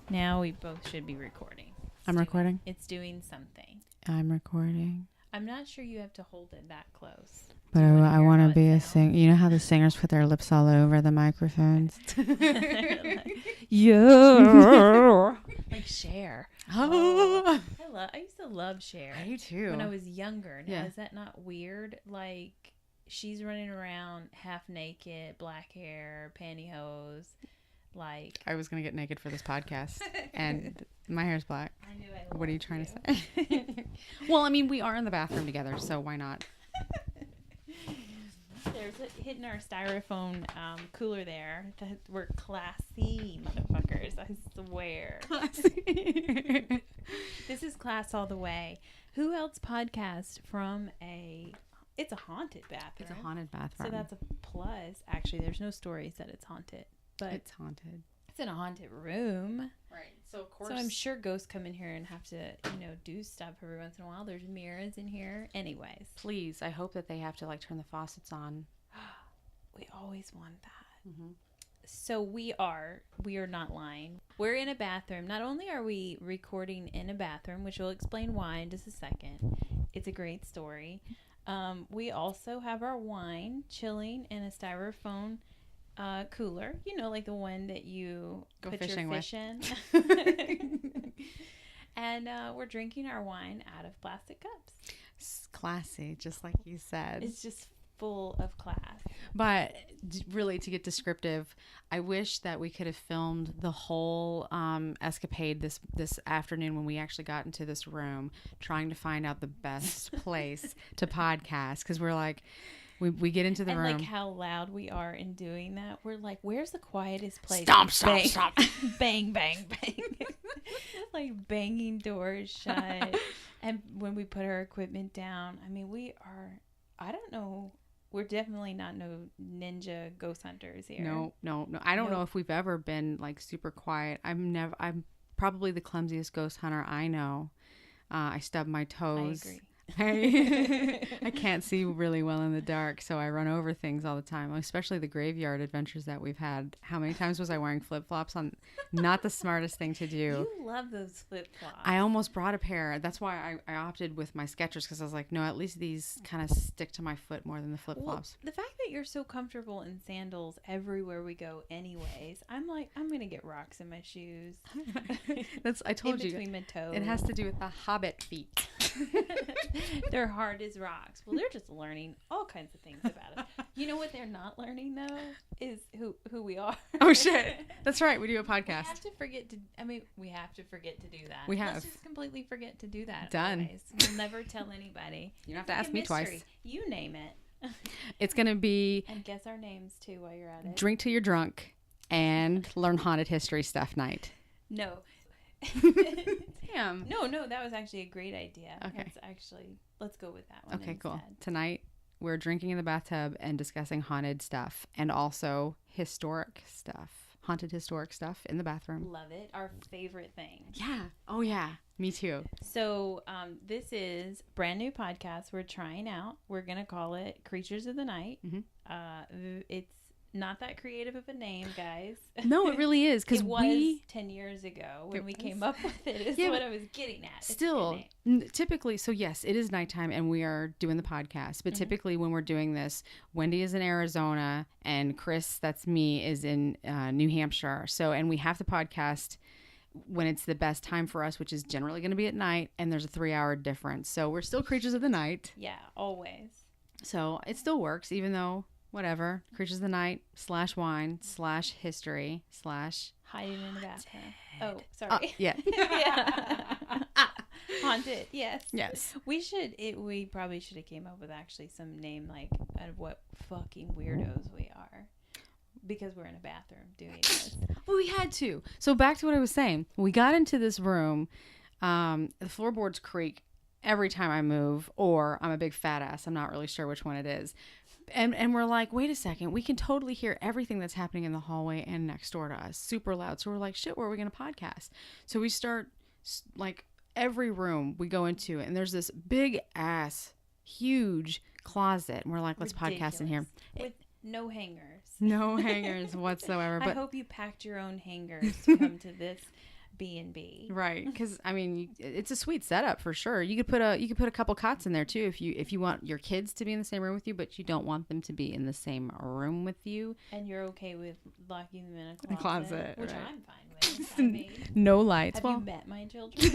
Now we both should be recording. I'm recording? It's doing something. I'm recording. I'm not sure you have to hold it that close. But I want to be a singer. You know how the singers put their lips all over the microphones? Yeah. Like Cher. Oh. I used to love Cher. I too. When I was younger. Now, Yeah. is that not weird? Like, she's running around half naked, black hair, pantyhose. Like, I was going to get naked for this podcast, and my hair's black. I knew I What are you loved trying to say? Well, I mean, we are in the bathroom together, so why not? There's hitting our styrofoam cooler there. We're classy motherfuckers. I swear. Classy. This is class all the way. Who else podcast from it's a haunted bathroom. It's a haunted bathroom. So that's a plus. Actually, there's no stories that it's haunted. But it's haunted. It's in a haunted room. Right. So, of course. So I'm sure ghosts come in here and have to, do stuff every once in a while. There's mirrors in here. Anyways. Please, I hope that they have to, turn the faucets on. We always want that. Mm-hmm. So we are not lying. We're in a bathroom. Not only are we recording in a bathroom, which we'll explain why in just a second. It's a great story. We also have our wine chilling in a styrofoam cooler, like the one that you go put fishing your fish in. And we're drinking our wine out of plastic cups. It's classy, just like you said. It's just full of class. But really, to get descriptive, I wish that we could have filmed the whole escapade this afternoon when we actually got into this room trying to find out the best place to podcast, because we're like, we get into the room. And how loud we are in doing that. We're like, where's the quietest place? Stomp, bang, stomp. Bang, bang, bang. Like banging doors shut. And when we put our equipment down, we are, I don't know. We're definitely not no ninja ghost hunters here. No. I don't know if we've ever been super quiet. I'm probably the clumsiest ghost hunter I know. I stub my toes. I agree. I can't see really well in the dark, so I run over things all the time, especially the graveyard adventures that we've had. How many times was I wearing flip-flops on? Not the smartest thing to do. You love those flip-flops. I almost brought a pair. That's why I opted with my Skechers, because I was like, no, at least these kind of stick to my foot more than the flip-flops. Well, the fact that you're so comfortable in sandals everywhere we go anyways, I'm like, I'm going to get rocks in my shoes. I told you. In between my toes. It has to do with the hobbit feet. They're hard as rocks. Well, they're just learning all kinds of things about us. You know what they're not learning, though, is who we are. Oh, shit. That's right. We do a podcast. We have to forget to do that. We have. Let's just completely forget to do that. Done. Always. We'll never tell anybody. You don't have to ask me twice. You name it. It's going to be... And guess our names, too, while you're at it. Drink till you're drunk and learn haunted history stuff night. No. Damn. No, that was actually a great idea. Okay. Let's go with that one. Okay, instead. cool. Tonight, we're drinking in the bathtub and discussing haunted stuff and also historic stuff. Haunted historic stuff in the bathroom. Love it. Our favorite thing. Yeah. Oh, yeah. Me too. So this is a brand new podcast we're trying out. We're going to call it Creatures of the Night. Mm-hmm. It's not that creative of a name, guys. No, it really is. Because it was 10 years ago when we came up with it is what I was getting at. Still, typically, so yes, it is nighttime and we are doing the podcast. But typically when we're doing this, Wendy is in Arizona and Chris, that's me, is in New Hampshire. So, and we have the podcast when it's the best time for us, which is generally going to be at night. And there's a 3-hour difference. So we're still creatures of the night. Yeah, always. So it still works, even though... Whatever. Creatures of the Night /wine /history / hiding in the bathroom. Oh, sorry. Yeah. Haunted. Yes. Yes. We probably should have came up with actually some name out of what fucking weirdos we are, because we're in a bathroom doing this. Well, we had to. So back to what I was saying. We got into this room. The floorboards creak every time I move, or I'm a big fat ass. I'm not really sure which one it is. And we're like, wait a second, we can totally hear everything that's happening in the hallway and next door to us, super loud. So we're like, shit, where are we going to podcast? So we start, every room we go into, and there's this big ass, huge closet. And we're like, let's podcast in here. With no hangers. No hangers whatsoever. But I hope you packed your own hangers to come to this B&B. Right, because I mean, it's a sweet setup for sure. You could put a couple cots in there too if you want your kids to be in the same room with you, but you don't want them to be in the same room with you. And you're okay with locking them in a closet, which right. I'm fine with. I mean, no lights. have you met my children?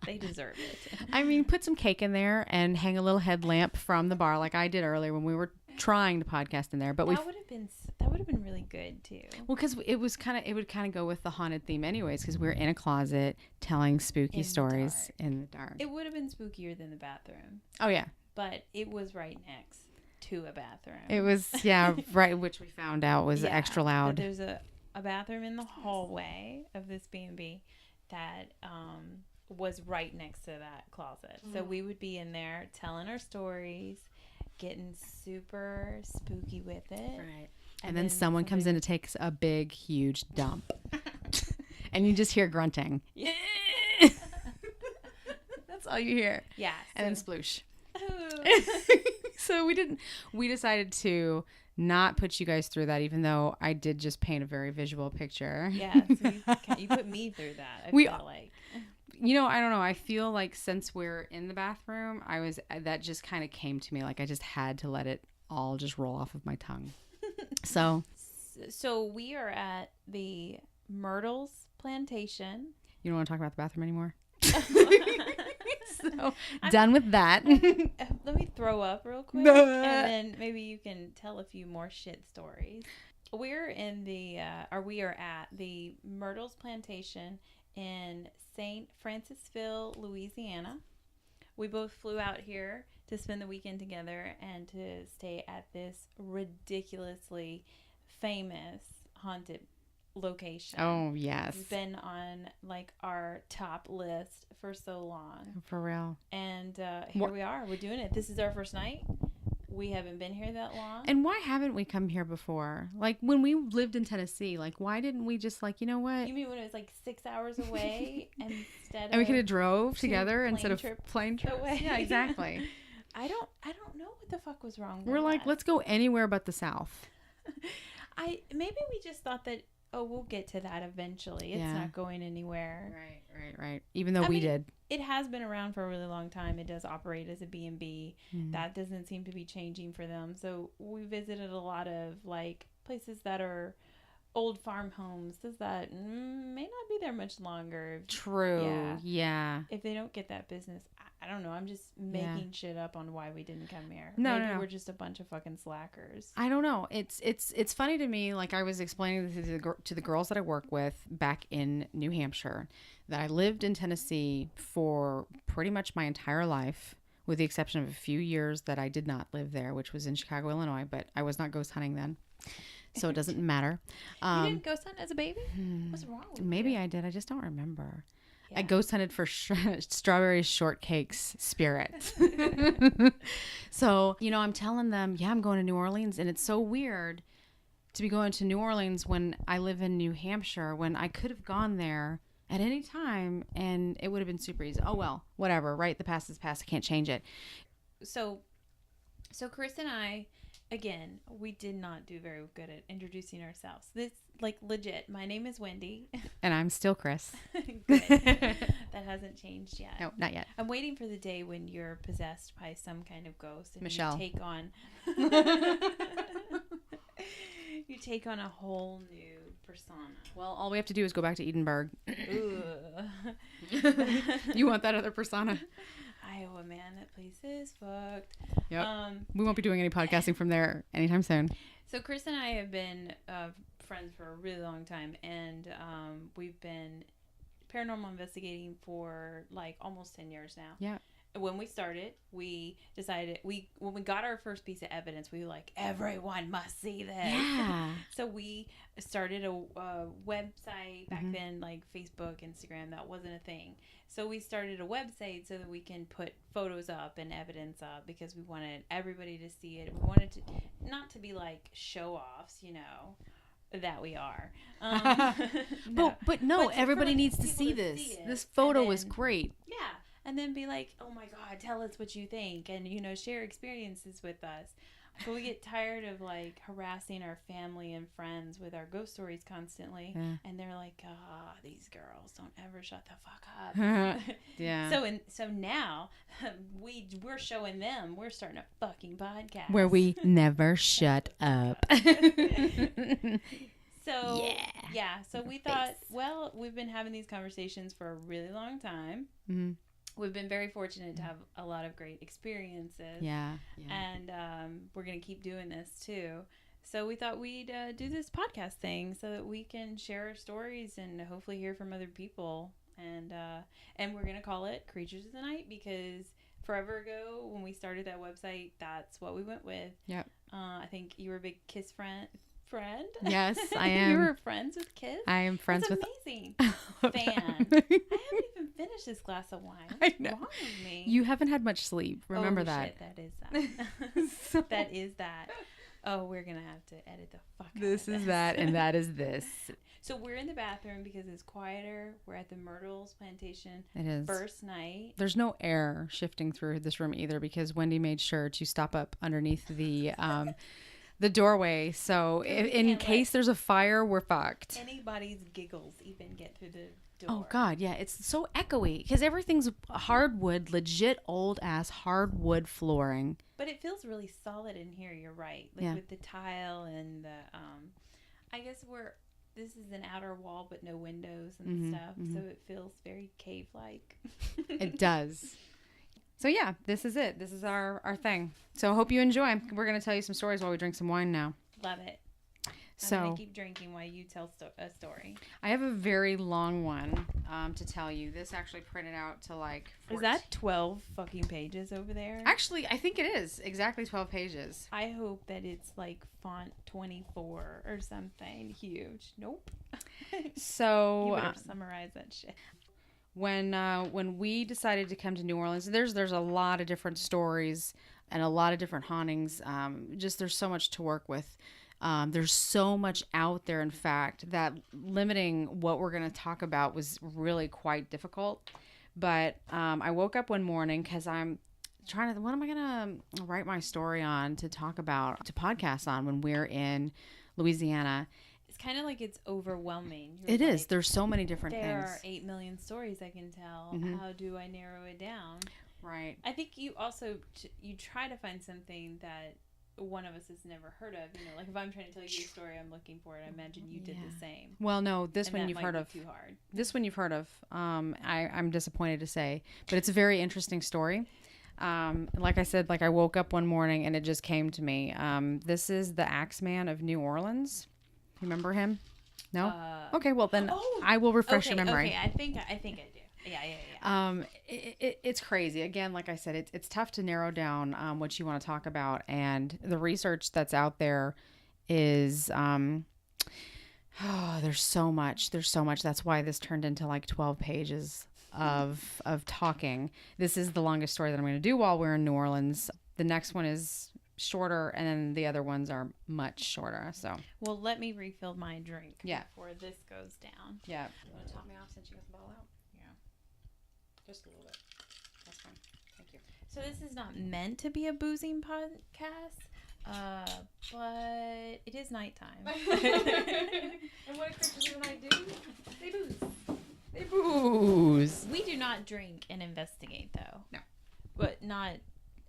They deserve it. I mean, put some cake in there and hang a little headlamp from the bar, like I did earlier when we were trying to podcast in there. But that would have been really good too. Well, because it would kind of go with the haunted theme anyways, because we're in a closet telling spooky stories in the dark. It would have been spookier than the bathroom. Oh yeah, but it was right next to a bathroom. It was right, which we found out was extra loud. There's a bathroom in the hallway of this B&B that was right next to that closet. So we would be in there telling our stories, getting super spooky with it. Right. And then someone comes in to take a big, huge dump. And you just hear grunting. Yeah. That's all you hear. Yeah. And then sploosh. So we decided to not put you guys through that, even though I did just paint a very visual picture. Yeah. So you put me through that. I feel like. You know, I don't know. I feel like since we're in the bathroom, that just kind of came to me. Like I just had to let it all just roll off of my tongue. So we are at the Myrtles Plantation. You don't want to talk about the bathroom anymore? So done with that. Let me throw up real quick, and then maybe you can tell a few more shit stories. We are at the Myrtles Plantation in St. Francisville, Louisiana. We both flew out here to spend the weekend together and to stay at this ridiculously famous haunted location. Oh, yes. It's been on like our top list for so long. For real. And here we are. We're doing it. This is our first night. We haven't been here that long. And why haven't we come here before? Like when we lived in Tennessee, like why didn't we just like, you know what? You mean when it was like 6 hours away instead and we could have drove together instead of plane trips away? Yeah, exactly. I don't know what the fuck was wrong with We're like, that. let's go anywhere but the South. Maybe we just thought that, we'll get to that eventually. It's not going anywhere. Right. Even though we did. It has been around for a really long time. It does operate as a B&B. That doesn't seem to be changing for them. So we visited a lot of like places that are old farm homes. That may not be there much longer. True. Yeah. If they don't get that business, I don't know. I'm just making shit up on why we didn't come here. No. We're just a bunch of fucking slackers. I don't know. It's funny to me. Like I was explaining to the girls that I work with back in New Hampshire that I lived in Tennessee for pretty much my entire life, with the exception of a few years that I did not live there, which was in Chicago, Illinois. But I was not ghost hunting then, so it doesn't matter. You didn't ghost hunt as a baby? What's wrong with you? Maybe I did. I just don't remember. Yeah. I ghost hunted for strawberry shortcake's spirit. So, I'm telling them, I'm going to New Orleans. And it's so weird to be going to New Orleans when I live in New Hampshire, when I could have gone there at any time and it would have been super easy. Oh, well, whatever, right? The past is past. I can't change it. So Chris and I, again, we did not do very good at introducing ourselves. This, like, legit. My name is Wendy. And I'm still Chris. Good. That hasn't changed yet. No, not yet. I'm waiting for the day when you're possessed by some kind of ghost and Michelle. You take on a whole new persona. Well, all we have to do is go back to Edinburgh. Ooh. You want that other persona? Iowa, man, that place is fucked. Yep. We won't be doing any podcasting from there anytime soon. So Chris and I have been friends for a really long time, and we've been paranormal investigating for like almost 10 years now. Yeah. When we started, we decided when we got our first piece of evidence, we were like, everyone must see this. Yeah. So we started a website back then, like Facebook, Instagram. That wasn't a thing. So we started a website so that we can put photos up and evidence up because we wanted everybody to see it. We wanted to not to be like show offs, that we are. But everybody needs to see this. This photo was great. Yeah. And then be like, oh my God, tell us what you think. And, share experiences with us. But we get tired of like harassing our family and friends with our ghost stories constantly. Yeah. And they're like, these girls don't ever shut the fuck up. Yeah. So now we're showing them we're starting a fucking podcast. Where we never shut up. So so we thought, well, we've been having these conversations for a really long time. Mm-hmm. We've been very fortunate to have a lot of great experiences. Yeah. And we're going to keep doing this too. So we thought we'd do this podcast thing so that we can share our stories and hopefully hear from other people. And we're going to call it Creatures of the Night because forever ago when we started that website, that's what we went with. Yep. I think you were a big Kiss friend. Yes, I am. You were friends with Kiss? I am friends That's with... amazing. Fan. I haven't even finished this glass of wine. What's wrong with me? You haven't had much sleep. Remember that. Shit, that is that. That is that. Oh, we're going to have to edit the fuck out of this. This is that, and that is this. So we're in the bathroom because it's quieter. We're at the Myrtles Plantation. It is. First night. There's no air shifting through this room either because Wendy made sure to stop up underneath the doorway. So in case there's a fire, we're fucked. Anybody's giggles even get through the door. Oh, God, yeah. It's so echoey because everything's hardwood, legit old-ass hardwood flooring. But it feels really solid in here, you're right. Like with the tile and the, I guess this is an outer wall but no windows and stuff. Mm-hmm. So it feels very cave-like. It does. So yeah, this is it. This is our thing. So I hope you enjoy. We're going to tell you some stories while we drink some wine now. Love it. So I'm going to keep drinking while you tell a story. I have a very long one to tell you. This actually printed out to like... 14. Is that 12 fucking pages over there? Actually, I think it is. Exactly 12 pages. I hope that it's like font 24 or something huge. Nope. So... You better summarize that shit. When we decided to come to New Orleans, there's a lot of different stories and a lot of different hauntings. Just there's so much to work with. There's so much out there, in fact, that limiting what we're going to talk about was really quite difficult. But I woke up one morning because I'm trying to, what am I going to write my story on to talk about, to podcast on when we're in Louisiana. It's kind of like it's overwhelming. It is. There's so many different things. There are 8 million stories I can tell. Mm-hmm. How do I narrow it down? Right. I think you also, you try to find something that one of us has never heard of. You know, like if I'm trying to tell you a story, I'm looking for it. I imagine you did the same. Well, no, this one you've heard of. Too hard. This one you've heard of. I'm disappointed to say, but it's a very interesting story. Like I said, like I woke up one morning and it just came to me. This is the Axeman of New Orleans. Remember him? No? Okay, well then I will refresh your memory. Okay, I think I do. Yeah. It's crazy. Again, like I said, it's tough to narrow down what you want to talk about, and the research that's out there is there's so much. That's why this turned into like 12 pages of talking. This is the longest story that I'm going to do while we're in New Orleans. The next one is shorter, and then the other ones are much shorter. So, well, let me refill my drink before this goes down. Yeah. You want to top me off since you got the bottle out? Yeah. Just a little bit. That's fine. Thank you. So this is not meant to be a boozing podcast, but it is nighttime. And what do Creatures of the Night do? They booze. They booze. We do not drink and investigate, though. No. But not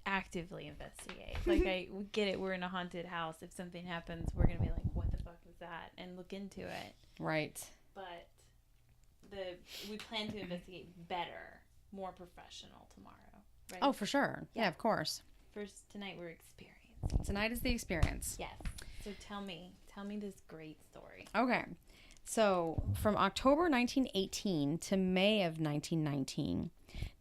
actively investigate. Like, we get it. We're in a haunted house. If something happens, we're going to be like, what the fuck is that? And look into it. Right. But we plan to investigate better, more professional tomorrow. Right? Oh, for sure. Yeah, of course. First, tonight we're experienced. Tonight is the experience. Yes. So tell me this great story. Okay. So from October 1918 to May of 1919,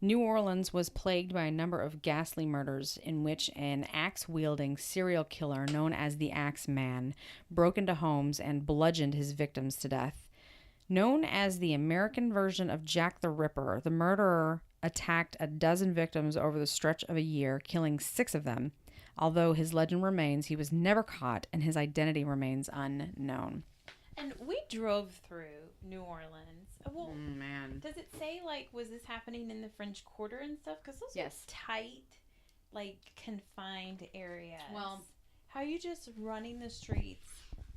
New Orleans was plagued by a number of ghastly murders in which an axe-wielding serial killer known as the Axeman broke into homes and bludgeoned his victims to death. Known as the American version of Jack the Ripper, the murderer attacked a dozen victims over the stretch of a year, killing 6 of them. Although his legend remains, he was never caught and his identity remains unknown. And we drove through New Orleans. Well, man. Does it say, like, was this happening in the French Quarter and stuff? Because those are tight, like, confined areas. Well, How you just running the streets?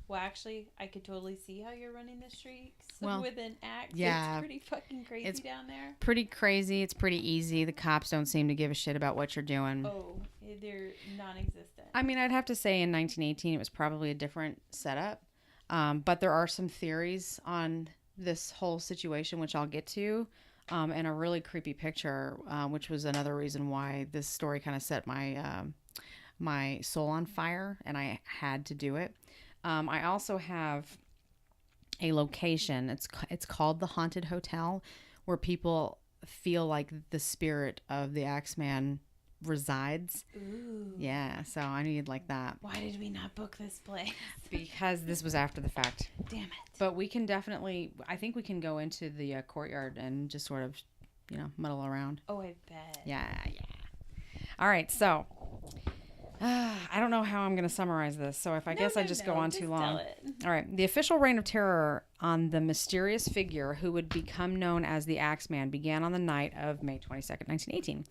Well, actually, I could totally see how you're running the streets with an axe. Yeah. It's pretty fucking crazy down there. Pretty crazy. It's pretty easy. The cops don't seem to give a shit about what you're doing. Oh, they're non-existent. I mean, I'd have to say in 1918 it was probably a different setup. But there are some theories on this whole situation, which I'll get to, and a really creepy picture, which was another reason why this story kind of set my my soul on fire, and I had to do it. I also have a location. It's called the Haunted Hotel, where people feel like the spirit of the Axeman resides. Ooh. Yeah, so I need like that. Why did we not book this place? Because this was after the fact. Damn it. But we can definitely, I think we can go into the courtyard and just sort of, muddle around. Oh, I bet. Yeah. All right, so I don't know how I'm going to summarize this. So if I guess I just go on too long. Tell it. All right. The official reign of terror on the mysterious figure who would become known as the Axeman began on the night of May 22nd, 1918,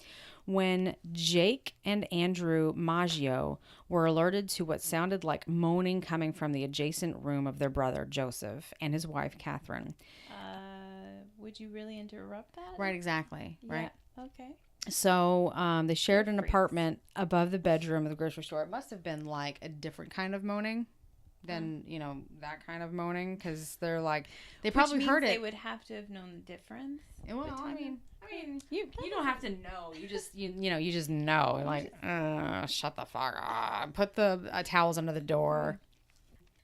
when Jake and Andrew Maggio were alerted to what sounded like moaning coming from the adjacent room of their brother, Joseph, and his wife, Catherine. Would you really interrupt that? Right, exactly. Yeah. Right. Okay. So they shared an apartment above the bedroom of the grocery store. It must have been like a different kind of moaning than, that kind of moaning, because they're like, they probably heard it. They would have to have known the difference. Well, I mean, you don't have to know. You just, you just know. Like, shut the fuck up. Put the towels under the door.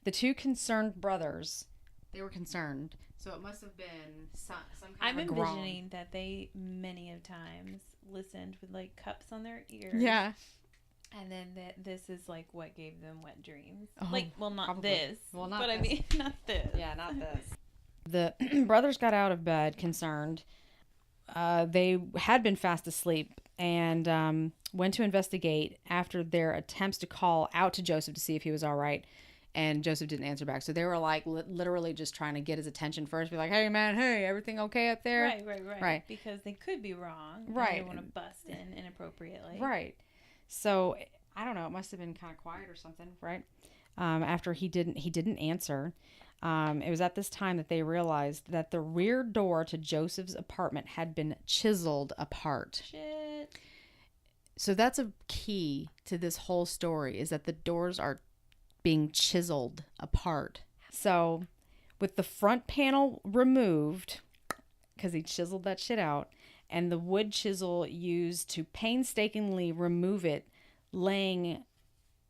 The two concerned brothers, they were concerned. So it must have been some kind of a groan. I'm envisioning that they many of times listened with like cups on their ears. Yeah. And then this is like what gave them wet dreams. Oh, not probably. this. Well, not but this. I mean, not this. Yeah, not this. The brothers got out of bed concerned. They had been fast asleep and went to investigate after their attempts to call out to Joseph to see if he was all right. And Joseph didn't answer back. So they were like literally just trying to get his attention first. Be like, hey, man, hey, everything okay up there? Right. Because they could be wrong. Right. They don't want to bust in inappropriately. Right. So, I don't know. It must have been kind of quiet or something, right? After he didn't answer. It was at this time that they realized that the rear door to Joseph's apartment had been chiseled apart. Shit. So that's a key to this whole story, is that the doors are being chiseled apart. So with the front panel removed, because he chiseled that shit out, and the wood chisel used to painstakingly remove it, laying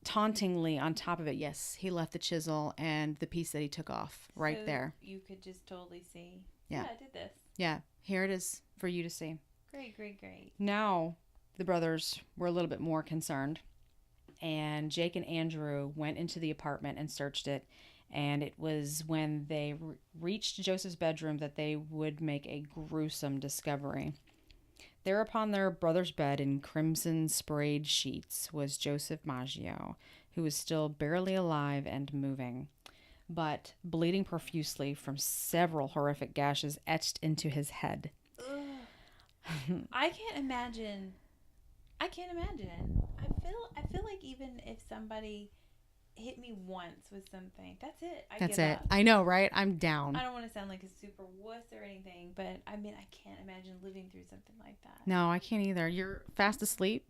tauntingly on top of it. Yes, he left the chisel and the piece that he took off right there. You could just totally see. Yeah, I did this. Yeah, here it is for you to see. Great. Now the brothers were a little bit more concerned. And Jake and Andrew went into the apartment and searched it. And it was when they reached Joseph's bedroom that they would make a gruesome discovery. There upon their brother's bed in crimson sprayed sheets was Joseph Maggio, who was still barely alive and moving, but bleeding profusely from several horrific gashes etched into his head. I can't imagine. I feel like even if somebody hit me once with something, that's it. That's it. I know, right? I'm down. I don't want to sound like a super wuss or anything, but I mean, I can't imagine living through something like that. No, I can't either. You're fast asleep.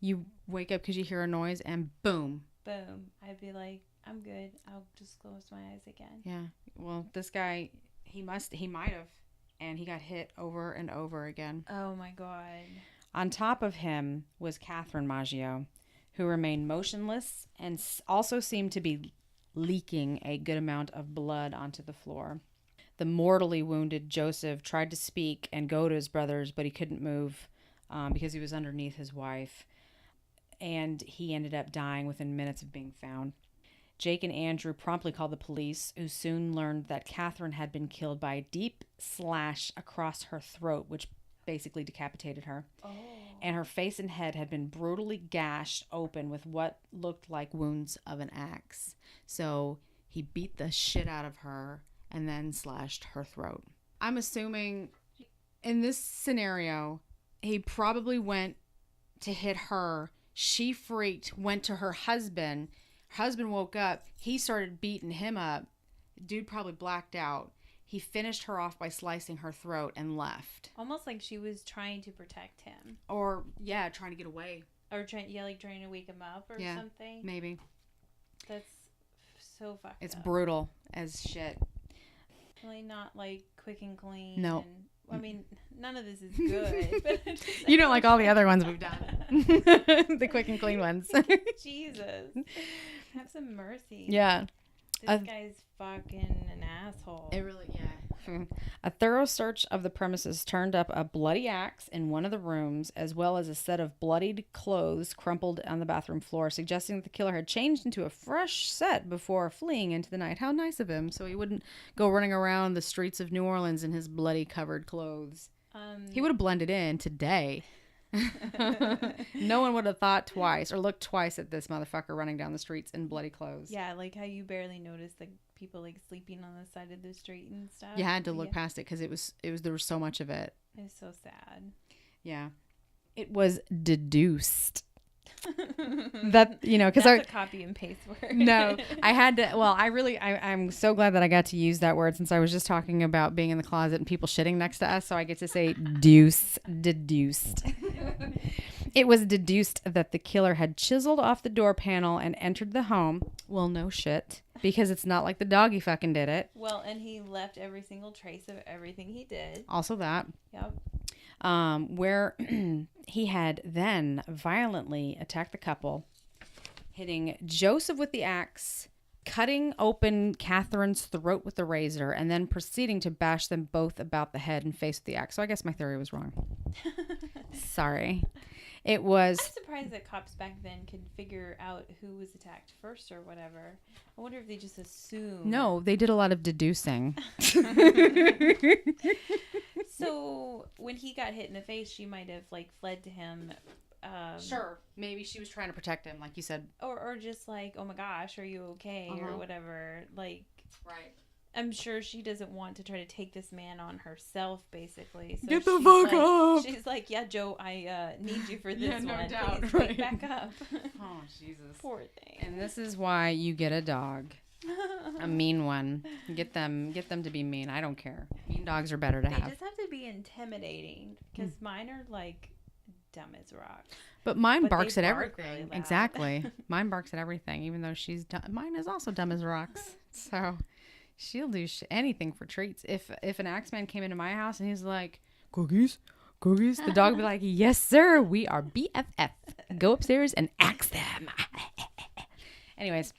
You wake up because you hear a noise, and boom. I'd be like, I'm good. I'll just close my eyes again. Yeah. Well, this guy, he might have, and he got hit over and over again. Oh my God. On top of him was Catherine Maggio, who remained motionless and also seemed to be leaking a good amount of blood onto the floor. The mortally wounded Joseph tried to speak and go to his brothers, but he couldn't move because he was underneath his wife, and he ended up dying within minutes of being found. Jake and Andrew promptly called the police, who soon learned that Catherine had been killed by a deep slash across her throat, which basically decapitated her. Oh. And her face and head had been brutally gashed open with what looked like wounds of an axe. So he beat the shit out of her and then slashed her throat. I'm assuming in this scenario, he probably went to hit her. She freaked, went to her husband. Her husband woke up. He started beating him up. Dude probably blacked out. He finished her off by slicing her throat and left. Almost like she was trying to protect him. Or, yeah, trying to get away. Or trying to wake him up or something. Maybe. That's so fucked It's up. brutal as shit. Really not like quick and clean. No. I mean, none of this is good. But You don't like all the other ones we've done. The quick and clean ones. Jesus. Have some mercy. Yeah. This guy's fucking an asshole. It really, yeah. A thorough search of the premises turned up a bloody axe in one of the rooms, as well as a set of bloodied clothes crumpled on the bathroom floor, suggesting that the killer had changed into a fresh set before fleeing into the night. How nice of him, so he wouldn't go running around the streets of New Orleans in his bloody covered clothes. He would have blended in today. No one would have thought twice or looked twice at this motherfucker running down the streets in bloody clothes. Yeah, like how you barely noticed the people like sleeping on the side of the street and stuff. You had to look past it because it was there was so much of it. It's so sad. Yeah, it was deduced that because That's a copy and paste word. No, I had to. Well, I'm so glad that I got to use that word since I was just talking about being in the closet and people shitting next to us. So I get to say deduced. It was deduced that the killer had chiseled off the door panel and entered the home. Well, no shit, because it's not like the dog he fucking did it. Well, and he left every single trace of everything he did. Also that. Yep. Where he had then violently attacked the couple, hitting Joseph with the axe, cutting open Catherine's throat with the razor, and then proceeding to bash them both about the head and face with the axe. So I guess my theory was wrong. Sorry. It was... I'm surprised that cops back then could figure out who was attacked first or whatever. I wonder if they just assumed. No, they did a lot of deducing. So when he got hit in the face, she might have like fled to him. Sure. Maybe she was trying to protect him, like you said. Or just like, oh my gosh, are you okay? Or whatever. Like, right. I'm sure she doesn't want to try to take this man on herself, basically. So Get the fuck up! She's like, yeah, Joe, I need you for this Yeah, no one. doubt. Please, Right. back up. Oh, Jesus. Poor thing. And this is why you get a dog. A mean one. Get them to be mean. I don't care. Mean dogs are better to They have. just have to be intimidating because mine are like dumb as rocks. But mine But barks they at bark everything. really loud. Exactly. Mine barks at everything, even though she's dumb. Mine is also dumb as rocks. So she'll do anything for treats. If an Axeman came into my house and he's like, cookies, the dog would be like, yes, sir. We are BFF. Go upstairs and axe them. Anyways.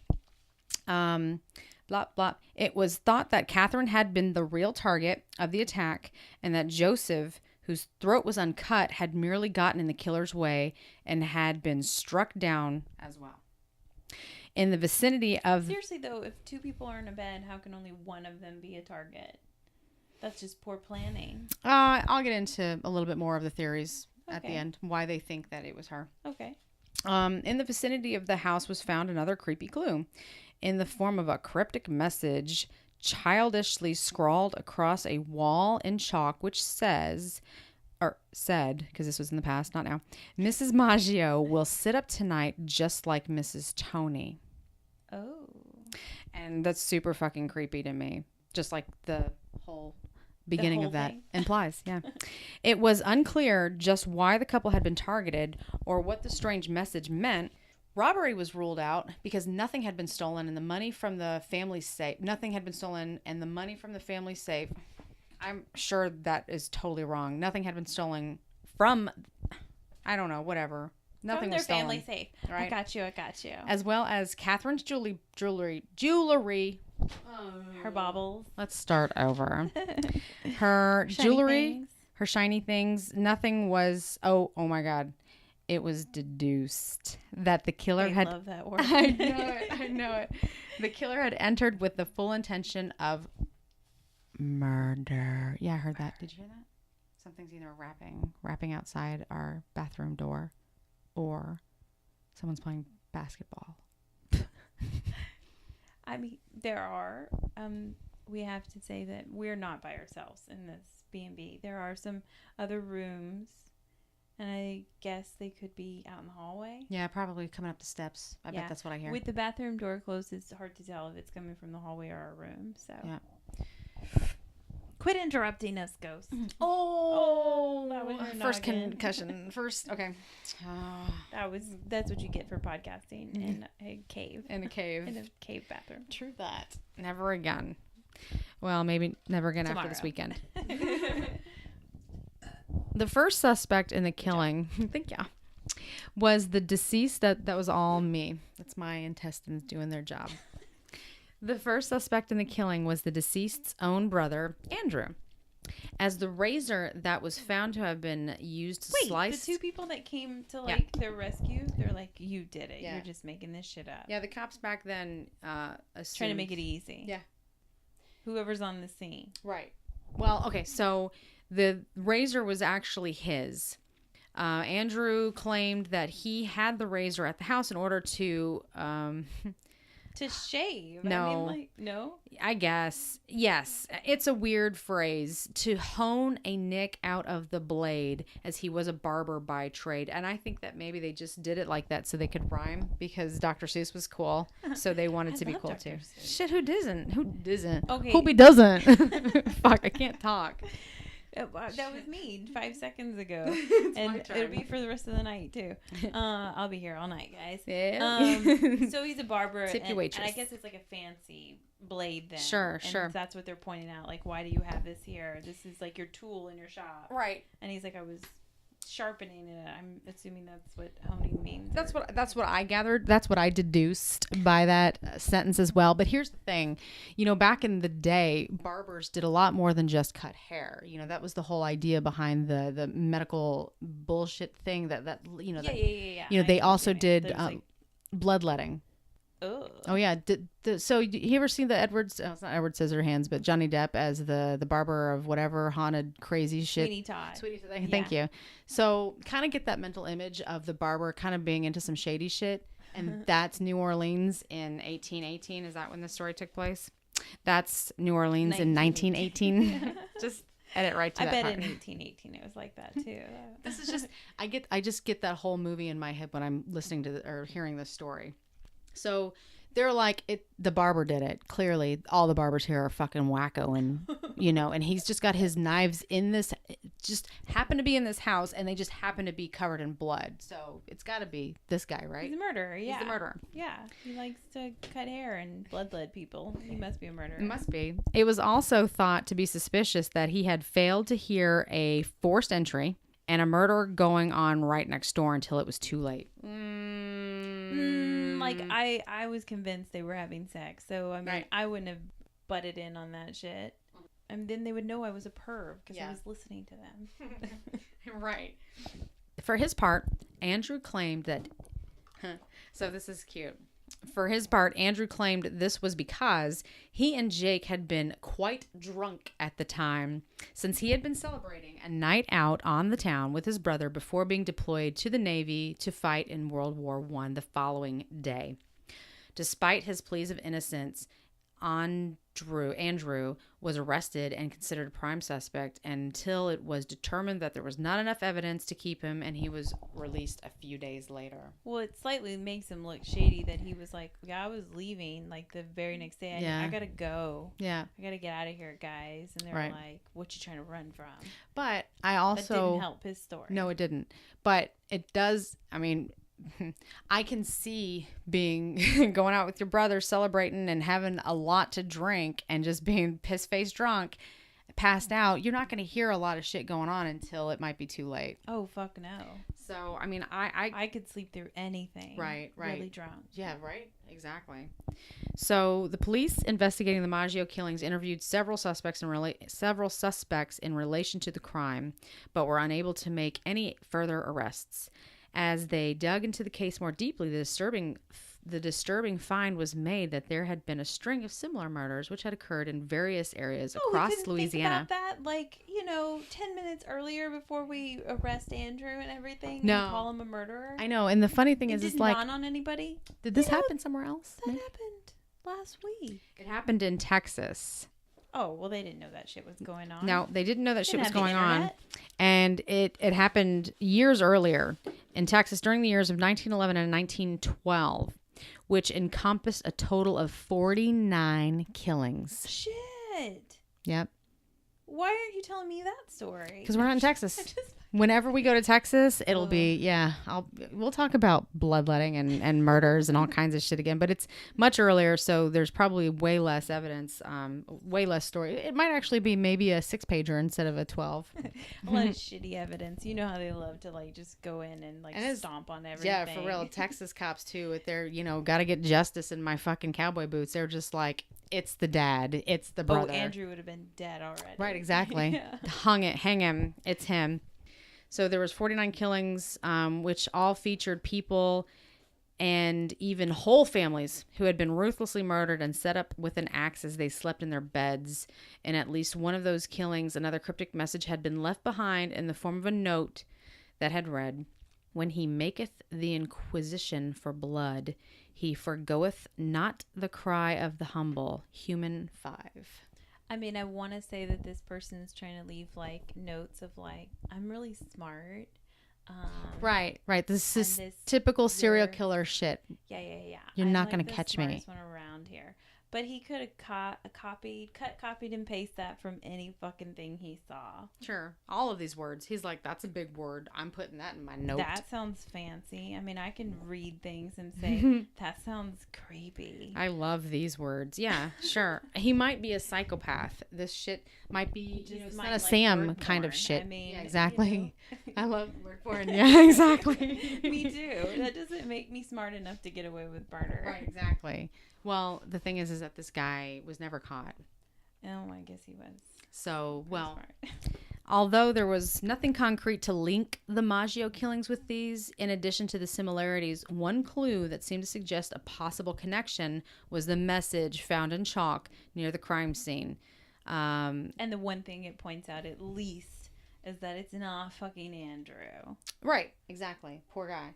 Blah, blah. It was thought that Catherine had been the real target of the attack and that Joseph, whose throat was uncut, had merely gotten in the killer's way and had been struck down as well. In the vicinity of... Seriously, though, if two people are in a bed, how can only one of them be a target? That's just poor planning. I'll get into a little bit more of the theories at the end, why they think that it was her. Okay. In the vicinity of the house was found another creepy clue in the form of a cryptic message childishly scrawled across a wall in chalk, which said, because this was in the past, not now, Mrs. Maggio will sit up tonight just like Mrs. Tony. Oh. And that's super fucking creepy to me. Just like the whole beginning of that thing? implies. Yeah. It was unclear just why the couple had been targeted or what the strange message meant. Robbery was ruled out because nothing had been stolen and the money from the family safe. Nothing had been stolen and the money from the family safe. I'm sure that is totally wrong. Nothing had been stolen from, I don't know, whatever. Nothing From their was stolen. family safe. Right? I got you. As well as Catherine's jewelry. Her baubles. Let's start over. Her jewelry, things. her shiny things. Nothing was. Oh my God! It was deduced that the killer I had. love that word. I know it. The killer had entered with the full intention of murder. Yeah, I heard that. Did you hear that? Something's either rapping outside our bathroom door, or someone's playing basketball. I mean, there are. We have to say that we're not by ourselves in this B&B. There are some other rooms And I guess they could be out in the hallway. Yeah, probably coming up the steps. I bet that's what I hear. With the bathroom door closed, it's hard to tell if it's coming from the hallway or our room. So yeah. Quit interrupting us, ghost. Oh, that was your first noggin. concussion. First, okay. That's what you get for podcasting in a cave. In a cave. In a cave bathroom. True that. Never again. Well, maybe never again Tomorrow. after this weekend. The first suspect in the killing, thank you, was the deceased. That was all me. That's my intestines doing their job. The first suspect in the killing was the deceased's own brother, Andrew. As the razor that was found to have been used to slice... the two people that came to, their rescue, they're like, you did it. Yeah. You're just making this shit up. Yeah, the cops back then assumed... Trying to make it easy. Yeah. Whoever's on the scene. Right. Well, okay, so the razor was actually his. Andrew claimed that he had the razor at the house in order to... to shave? No. No? I guess. Yes. It's a weird phrase. To hone a nick out of the blade, as he was a barber by trade. And I think that maybe they just did it like that so they could rhyme, because Dr. Seuss was cool. So they wanted to be cool too. Shit, who doesn't? Who doesn't? Okay. Who doesn't? Fuck, I can't talk. That was me 5 seconds ago. And it'll be for the rest of the night too. I'll be here all night, guys. Yeah. So he's a barber, Tip your waitress. and I guess it's like a fancy blade then. Sure. That's what they're pointing out. Like, why do you have this here? This is like your tool in your shop. Right. And he's like, I was sharpening it. I'm assuming that's what honing means. That's what I gathered. That's what I deduced by that sentence as well. But here's the thing, back in the day, barbers did a lot more than just cut hair. That was the whole idea behind the medical bullshit thing that Yeah. They also did bloodletting. Oh yeah. So you ever seen the Edwards? Oh, it's not Edward Scissorhands, but Johnny Depp as the barber of whatever haunted crazy shit. Sweeney Todd. Thank you. So kind of get that mental image of the barber kind of being into some shady shit, and that's New Orleans in 1818. Is that when the story took place? That's New Orleans in 1918. Just edit right to that part. I bet in 1818 it was like that too. This is just I just get that whole movie in my head when I'm listening to or hearing this story. So they're like, the barber did it. Clearly, all the barbers here are fucking wacko, and and he's just got his knives in this, just happen to be in this house, and they just happen to be covered in blood. So it's got to be this guy, right? He's a murderer. Yeah, he's the murderer. Yeah, he likes to cut hair and bloodlet people. He must be a murderer. It must be. It was also thought to be suspicious that he had failed to hear a forced entry and a murder going on right next door until it was too late. Like, I was convinced they were having sex. So, I mean, right. I wouldn't have butted in on that shit. And then they would know I was a perv because I was listening to them. Right. For his part, Andrew claimed that... So this is cute. For his part, Andrew claimed this was because he and Jake had been quite drunk at the time, since he had been celebrating a night out on the town with his brother before being deployed to the Navy to fight in World War I the following day. Despite his pleas of innocence, Andrew was arrested and considered a prime suspect until it was determined that there was not enough evidence to keep him, and he was released a few days later. Well, it slightly makes him look shady that he was like, I was leaving like the very next day. I gotta go. Yeah. I gotta get out of here, guys. And they were like, what you trying to run from? But I also... That didn't help his story. No, it didn't. But it does, I mean... I can see being going out with your brother, celebrating and having a lot to drink and just being piss-faced drunk, passed out. You're not going to hear a lot of shit going on until it might be too late. Oh, fuck no. So, I mean, I could sleep through anything. Right. Really drunk. Yeah, right? Exactly. So, the police investigating the Maggio killings interviewed several suspects in relation to the crime, but were unable to make any further arrests. As they dug into the case more deeply, the disturbing find was made that there had been a string of similar murders which had occurred in various areas across Louisiana. Think about that, 10 minutes earlier before we arrest Andrew and everything. No. And call him a murderer. I know, and the funny thing is, didn't dawn on anybody. Did this happen somewhere else? That happened last week. It happened in Texas. Oh, well, they didn't know that shit was going on. No, they didn't know that shit was Didn't have the going on. internet. And it happened years earlier in Texas during the years of 1911 and 1912, which encompassed a total of 49 killings. Shit. Yep. Why aren't you telling me that story? Because we're not in Texas. I just- Whenever we go to Texas, it'll be, we'll talk about bloodletting and murders and all kinds of shit again, but it's much earlier, so there's probably way less evidence, way less story. It might actually be maybe a 6-pager instead of a 12. A lot of shitty evidence. You know how they love to like just go in and like stomp on everything. Yeah, for real. Texas cops too, with their, gotta get justice in my fucking cowboy boots. They're just like, it's the dad, it's the brother. Oh, Andrew would have been dead already. Right, exactly. Yeah. Hang him. It's him. So there was 49 killings, which all featured people and even whole families who had been ruthlessly murdered and set up with an axe as they slept in their beds. In at least one of those killings, another cryptic message had been left behind in the form of a note that had read, "When he maketh the inquisition for blood, he forgoeth not the cry of the humble." Human 5. I mean, I want to say that this person is trying to leave like notes of like, I'm really smart. Right. This is typical serial killer shit. Yeah. You're I'm not like going to the catch me. smartest one around here. But he could have copied and pasted that from any fucking thing he saw. Sure. All of these words. He's like, that's a big word. I'm putting that in my note. That sounds fancy. I mean, I can read things and say, that sounds creepy. I love these words. Yeah, sure. He might be a psychopath. This shit might be just Son of Sam kind of shit. I mean, yeah, exactly. I love word porn. Yeah, exactly. Me too. That doesn't make me smart enough to get away with murder. Right, exactly. Well, the thing is that this guy was never caught. Oh, I guess he was. So, well, although there was nothing concrete to link the Maggio killings with these, in addition to the similarities, one clue that seemed to suggest a possible connection was the message found in chalk near the crime scene. And the one thing it points out, at least, is that it's not fucking Andrew. Right, exactly. Poor guy.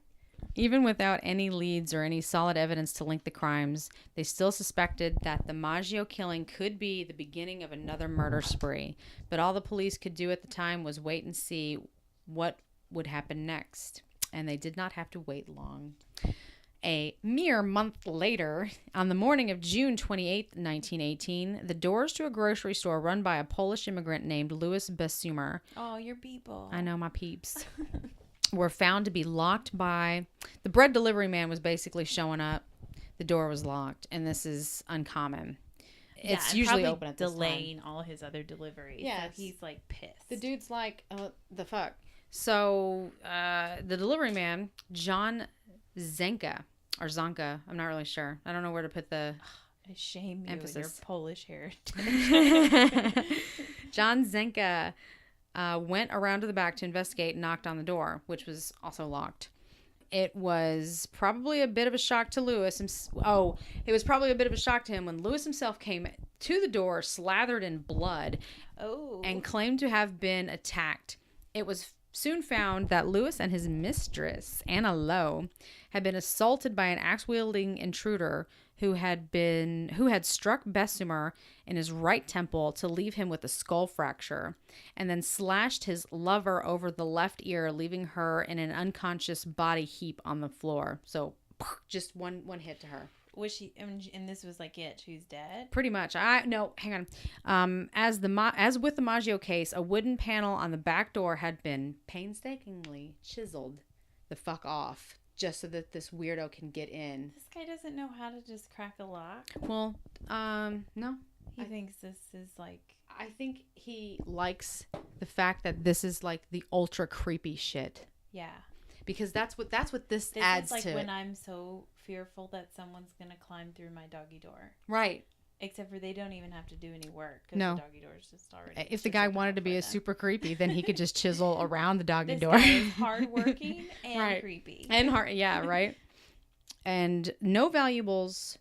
Even without any leads or any solid evidence to link the crimes, they still suspected that the Maggio killing could be the beginning of another murder spree. But all the police could do at the time was wait and see what would happen next. And they did not have to wait long. A mere month later, on the morning of June 28, 1918, the doors to a grocery store run by a Polish immigrant named Louis Besumer. Oh, your people. I know, my peeps. Were found to be locked by... The bread delivery man was basically showing up. The door was locked, and this is uncommon. It's usually open at this time. Delaying all his other deliveries. Yeah, so he's like pissed. The dude's like, the fuck? So, the delivery man, John Zenka, or Zonka, I'm not really sure. I don't know where to put the shame you emphasis. And your Polish heritage. John Zenka went around to the back to investigate and knocked on the door, which was also locked. It was probably a bit of a shock to Louis. It was probably a bit of a shock to him when Louis himself came to the door slathered in blood and claimed to have been attacked. It was soon found that Louis and his mistress, Anna Lowe, had been assaulted by an axe-wielding intruder who had struck Besumer in his right temple to leave him with a skull fracture, and then slashed his lover over the left ear, leaving her in an unconscious body heap on the floor. So, just one hit to her. Was she? And this was like it. She's dead. Pretty much. No, hang on. As with the Maggio case, a wooden panel on the back door had been painstakingly chiseled the fuck off, just so that this weirdo can get in. This guy doesn't know how to just crack a lock. Well, no. He thinks this is like... I think he likes the fact that this is like the ultra creepy shit. Yeah. Because that's what this adds is like to when it. I'm so fearful that someone's going to climb through my doggy door. Right. Except for they don't even have to do any work. No. The doggy door is just already... If the guy wanted to be a super creepy, then he could just chisel around the doggy door. This guy is hardworking and right. creepy. And yeah, right. And no valuables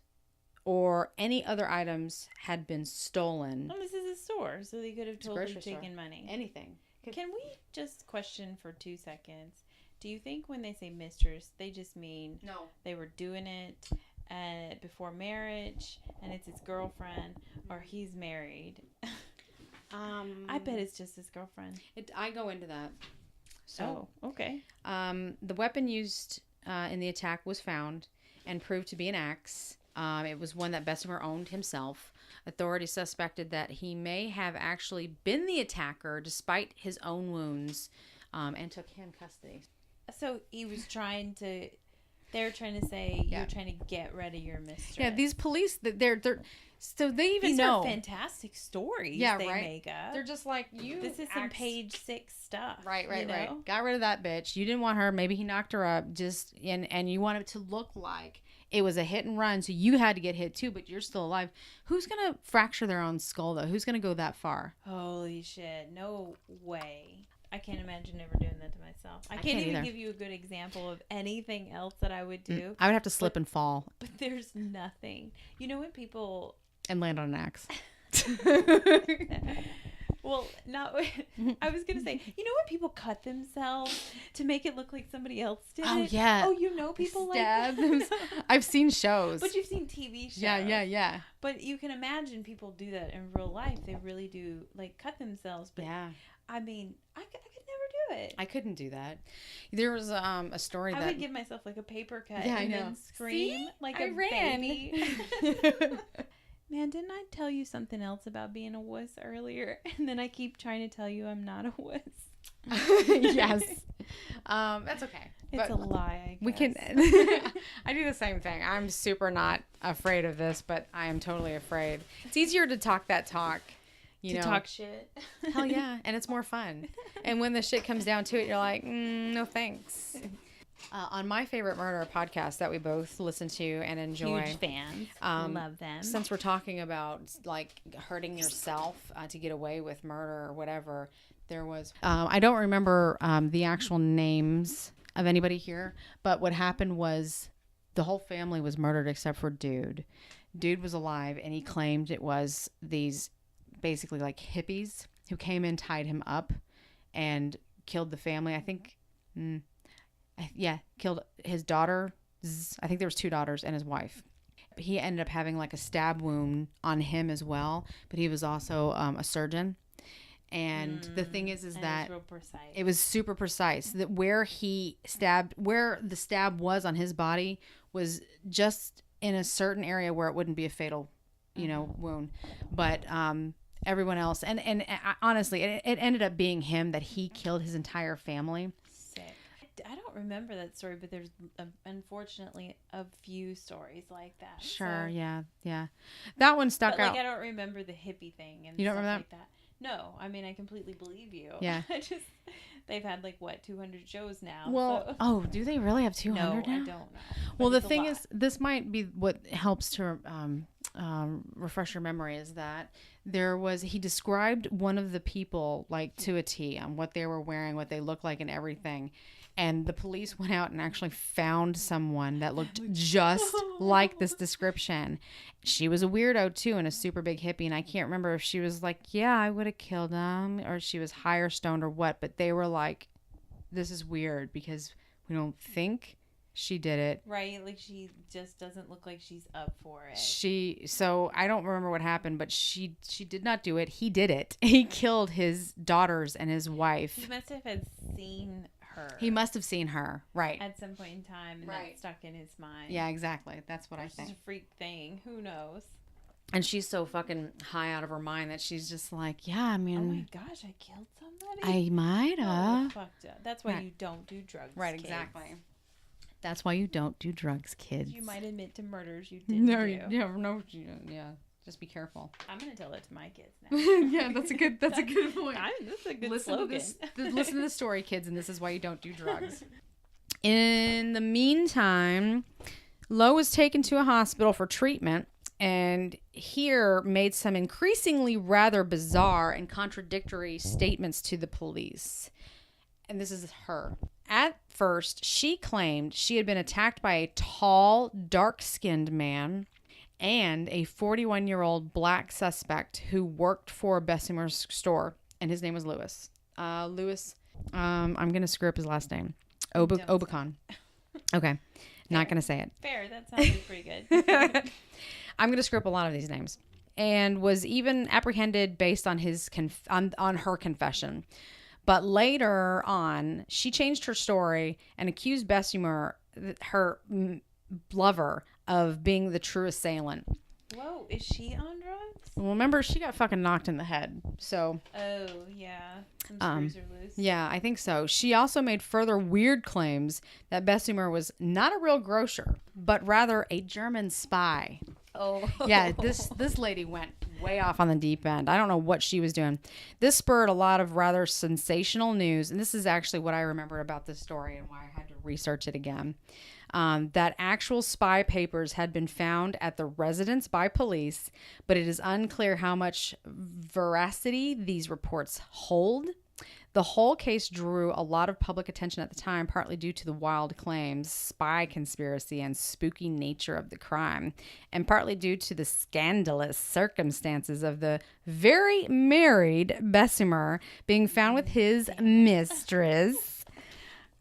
or any other items had been stolen. Well, this is a store, so they could have totally taken store. Money. Anything. Can we just question for 2 seconds? Do you think when they say mistress, they just mean they were doing it before marriage and it's his girlfriend, or he's married I bet it's just his girlfriend. I go into that. So, okay. The weapon used in the attack was found and proved to be an axe. It was one that Bessemer owned himself. Authorities suspected that he may have actually been the attacker despite his own wounds, and took him custody. So he was trying to... They're trying to say you're trying to get rid of your mistress. Yeah, these police, they're so they even these know. These are fantastic stories they make up. They're just like, this is some page 6 stuff. Right. Got rid of that bitch. You didn't want her. Maybe he knocked her up. And you want it to look like it was a hit and run, so you had to get hit too, but you're still alive. Who's going to fracture their own skull, though? Who's going to go that far? Holy shit. No way. I can't imagine ever doing that to myself. I can't even give you a good example of anything else that I would do. I would have to slip and fall. But there's nothing. You know when people... And land on an axe. Well, I was going to say, you know when people cut themselves to make it look like somebody else did it? Yeah. Oh, you know people stab like that? I've seen shows. But you've seen TV shows. Yeah. But you can imagine people do that in real life. They really do, like, cut themselves. But yeah. I mean, I could never do it. I couldn't do that. There was a story I that... would give myself, like, a paper cut and then scream like a baby. Man, didn't I tell you something else about being a wuss earlier? And then I keep trying to tell you I'm not a wuss. Yes. That's okay. It's a lie, I guess. We can... I do the same thing. I'm super not afraid of this, but I am totally afraid. It's easier to talk that talk. You know, talk shit. Hell yeah. And it's more fun. And when the shit comes down to it, you're like, no thanks. On My Favorite Murder podcast that we both listen to and enjoy. Huge fans. Love them. Since we're talking about like hurting yourself to get away with murder or whatever, there was... I don't remember the actual names of anybody here, but what happened was the whole family was murdered except for Dude. Dude was alive, and he claimed it was these... basically like hippies who came in, tied him up, and killed the family. I think, killed his daughter. I think there was 2 daughters and his wife. He ended up having like a stab wound on him as well, but he was also a surgeon. And the thing is that it was super precise. That where the stab was on his body was just in a certain area where it wouldn't be a fatal, wound. But everyone else, and honestly, it ended up being him, that he killed his entire family. Sick. I don't remember that story, but there's unfortunately a few stories like that. Sure, so. yeah. That one stuck out. I don't remember the hippie thing and you don't stuff remember like that. No, I mean I completely believe you. Yeah. They've had 200 shows now. Well, so. Do they really have 200 now? I don't know. Well, the thing is, this might be what helps to refresh your memory, is that he described one of the people to a T on what they were wearing, what they looked like, and everything. And the police went out and actually found someone that looked just like this description. She was a weirdo too, and a super big hippie. And I can't remember if she was like, yeah, I would have killed him, or she was high or stoned or what. But they were like, this is weird because we don't think she did it. Right. Like she just doesn't look like she's up for it. So I don't remember what happened, but she did not do it. He did it. He killed his daughters and his wife. He must have seen her. He must have seen her, right, at some point in time, and that stuck in his mind. Yeah, exactly. That's what I think. It's a freak thing. Who knows? And she's so fucking high out of her mind that she's just like, yeah, I mean, oh my gosh, I killed somebody. I might have. Fucked up. That's why you don't do drugs. Right, kids. Exactly. That's why you don't do drugs, kids. You might admit to murders you didn't do. Yeah. Just be careful. I'm gonna tell it to my kids now. Yeah, that's a good point. That's a good slogan. Listen to the story, kids, and this is why you don't do drugs. In the meantime, Lo was taken to a hospital for treatment, and here made some increasingly rather bizarre and contradictory statements to the police. And this is her. At first, she claimed she had been attacked by a tall, dark-skinned man and a 41-year-old black suspect who worked for Bessemer's store, and his name was Lewis. I'm going to screw up his last name. Obacon. Okay. Not going to say it. Fair. That sounded pretty good. I'm going to screw up a lot of these names. and was even apprehended based on his on her confession. But later on, she changed her story and accused Bessemer, her lover, of being the true assailant. Whoa, is she on drugs? Well, remember, she got fucking knocked in the head. So. Oh, yeah. Some screws are loose. Yeah, I think so. She also made further weird claims that Bessemer was not a real grocer, but rather a German spy. Oh. Yeah, this lady went way off on the deep end. I don't know what she was doing. This spurred a lot of rather sensational news, and this is actually what I remember about this story and why I had to research it again. That actual spy papers had been found at the residence by police, but it is unclear how much veracity these reports hold. The whole case drew a lot of public attention at the time, partly due to the wild claims, spy conspiracy, and spooky nature of the crime, and partly due to the scandalous circumstances of the very married Bessemer being found with his mistress.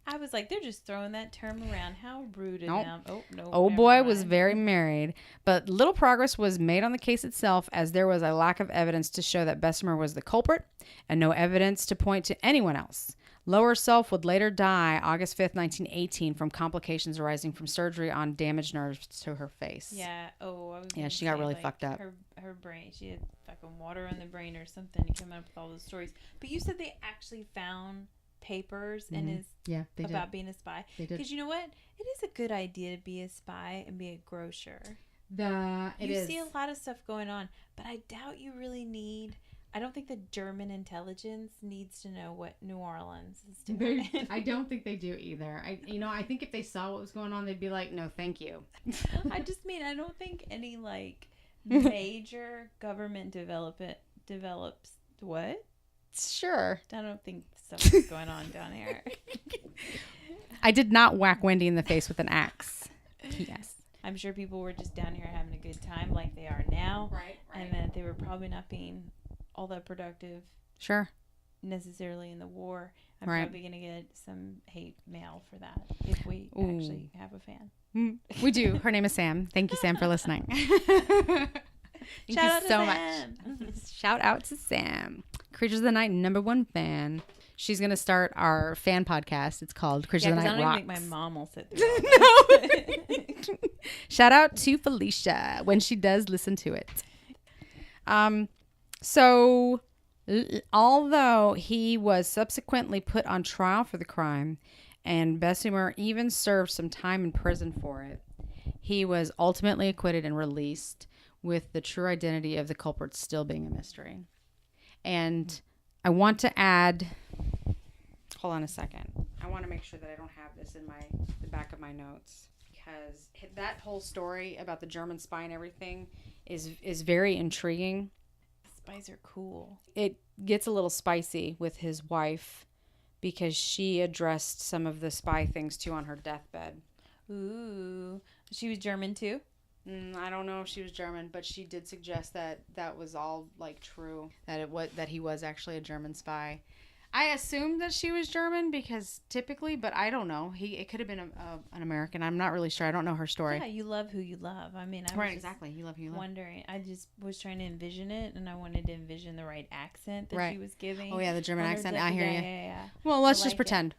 I was like, they're just throwing that term around. How rude of Nope. them. Oh, no. Old boy was very married, but little progress was made on the case itself, as there was a lack of evidence to show that Bessemer was the culprit and no evidence to point to anyone else. Lowe herself would later die August 5th, 1918, from complications arising from surgery on damaged nerves to her face. Yeah. Oh, I was Yeah, gonna she got say, really like, fucked up. Her brain, she had fucking water in the brain or something to come up with all those stories. But you said they actually found papers and is they about being a spy. They did. Because you know what? It is a good idea to be a spy and be a grocer. You See a lot of stuff going on, but I doubt you really need. I don't think the German intelligence needs to know what New Orleans is doing. I don't think they do either. I think if they saw what was going on, they'd be like, no, thank you. I just mean, I don't think any like major government develops what? Sure. I don't think stuff is going on down here. I did not whack Wendy in the face with an axe. Yes. I'm sure people were just down here having a good time like they are now. Right. And that they were probably not being all that productive. Sure. Necessarily in the war. I'm Right. probably going to get some hate mail for that if we actually have a fan. We do. Her name is Sam. Thank you, Sam, for listening. Shout out to so Sam. much. Shout out to Sam. Creatures of the Night #1 fan. She's going to start our fan podcast. It's called Creatures of the Night I don't Rocks. even think my mom will sit through No. Shout out to Felicia when she does listen to it. So, although he was subsequently put on trial for the crime, and Bessemer even served some time in prison for it, he was ultimately acquitted and released, with the true identity of the culprit still being a mystery. And I want to add, hold on a second. I want to make sure that I don't have this in the back of my notes, because that whole story about the German spy and everything is very intriguing. Spies are cool. It gets a little spicy with his wife, because she addressed some of the spy things too on her deathbed. Ooh. She was German too? I don't know if she was German, but she did suggest that was all like true, that he was actually a German spy. I assumed that she was German because typically, but I don't know. It could have been an American. I'm not really sure. I don't know her story. Yeah, you love who you love. I mean, Exactly. You love who you love. Wondering. I just was trying to envision it, and I wanted to envision the right accent that she was giving. Oh yeah, the German accent. I hear you. Yeah. Well, let's just pretend.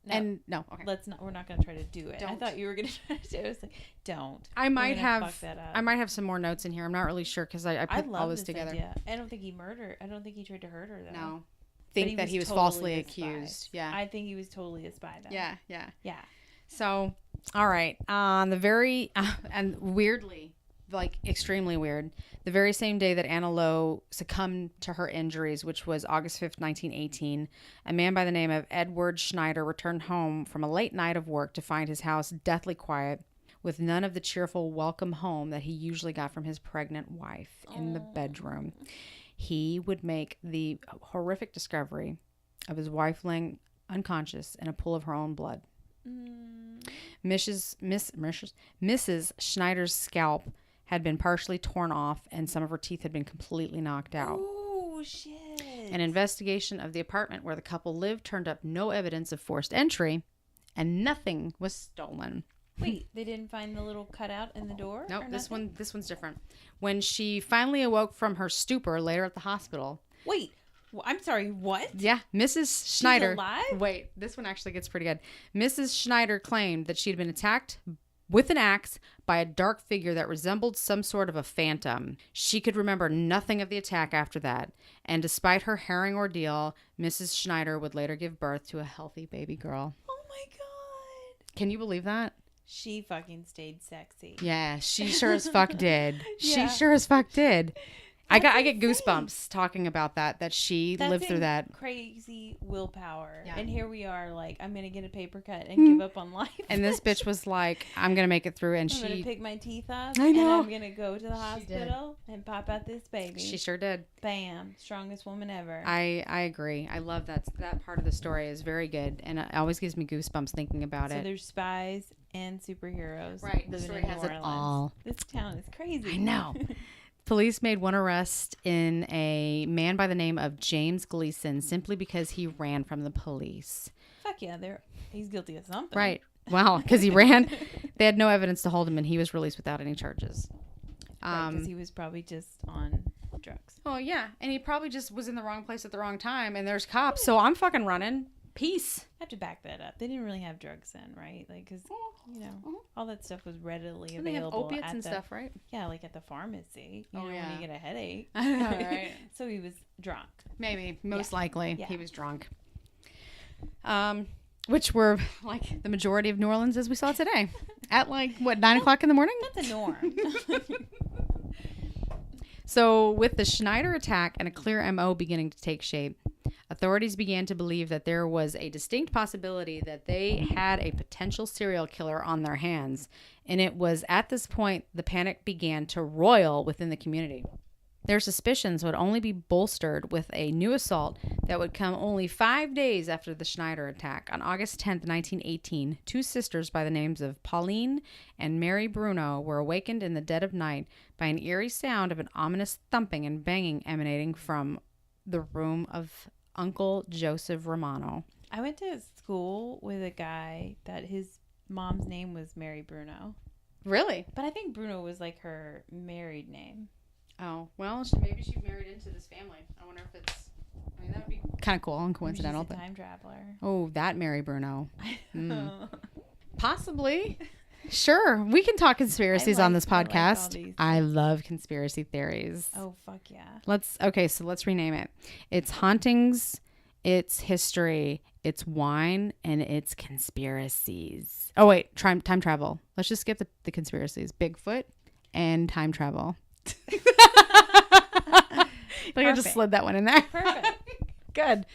No, okay. We're not going to try to do it. Don't. I thought you were going to try to do it. I was like, don't. I might fuck that up. have some more notes in here. I'm not really sure because I put all this together. Idea. I don't think he tried to hurt her though. No. Think that he was totally falsely accused. Yeah. I think he was totally a spy though. Yeah. So, all right. On the very and weirdly, like extremely weird, the very same day that Anna Lowe succumbed to her injuries, which was August 5th, 1918, a man by the name of Edward Schneider returned home from a late night of work to find his house deathly quiet, with none of the cheerful welcome home that he usually got from his pregnant wife in the bedroom. He would make the horrific discovery of his wife laying unconscious in a pool of her own blood. Mrs. Schneider's scalp had been partially torn off, and some of her teeth had been completely knocked out. Oh, shit. An investigation of the apartment where the couple lived turned up no evidence of forced entry, and nothing was stolen. Wait, they didn't find the little cutout in the door? Nope, or this nothing? one's different. When she finally awoke from her stupor later at the hospital. Wait, I'm sorry, what? Yeah, Mrs. Schneider. She's alive? Wait, this one actually gets pretty good. Mrs. Schneider claimed that she had been attacked with an axe by a dark figure that resembled some sort of a phantom. She could remember nothing of the attack after that. And despite her harrowing ordeal, Mrs. Schneider would later give birth to a healthy baby girl. Oh my god. Can you believe that? She fucking stayed sexy. Yeah, she sure as fuck did. Yeah. She sure as fuck did. I get insane. goosebumps talking about that she lived through that. Crazy willpower. Yeah. And here we are, like, I'm gonna get a paper cut and give up on life. And this bitch was like, I'm gonna make it through, and I'm gonna she pick my teeth up. I know. And I'm gonna go to the hospital and pop out this baby. she sure did. Bam, strongest woman ever. I agree. I love that part of the story is very good, and it always gives me goosebumps thinking about so it. there's spies and superheroes. Right, the living story in has New it Orleans. all. This town is crazy. I know. Police made one arrest in a man by the name of James Gleason simply because he ran from the police. Fuck yeah, he's guilty of something. Right. Well, because he ran. They had no evidence to hold him, and he was released without any charges. Because he was probably just on drugs. Oh, yeah. And he probably just was in the wrong place at the wrong time, and there's cops, so I'm fucking running. Peace. I have to back that up. They didn't really have drugs then, right? Like, because, all that stuff was readily And they have available. opiates at and the, stuff, right? Yeah, like at the pharmacy. You know, yeah. when you get a headache. I know, right? So he was drunk. Maybe. Most likely. Yeah. He was drunk. Which were, like, the majority of New Orleans as we saw today. At, 9 o'clock in the morning? That's a norm. So, with the Schneider attack and a clear MO beginning to take shape, authorities began to believe that there was a distinct possibility that they had a potential serial killer on their hands. And it was at this point the panic began to roil within the community. Their suspicions would only be bolstered with a new assault that would come only 5 days after the Schneider attack. On August 10th, 1918, two sisters by the names of Pauline and Mary Bruno were awakened in the dead of night by an eerie sound of an ominous thumping and banging emanating from the room of Uncle Joseph Romano. I went to school with a guy that his mom's name was Mary Bruno. Really? But I think Bruno was like her married name. Oh, well, maybe she married into this family. I wonder if it's... I mean, that would be kind of cool and coincidental. She's a time traveler. Oh, that Mary Bruno. Possibly. Sure. We can talk conspiracies on this podcast. I love conspiracy theories. Oh, fuck yeah. Let's rename it. It's hauntings, it's history, it's wine, and it's conspiracies. Oh, wait. Time travel. Let's just skip the conspiracies. Bigfoot and time travel. Like I just slid that one in there. Perfect. Good.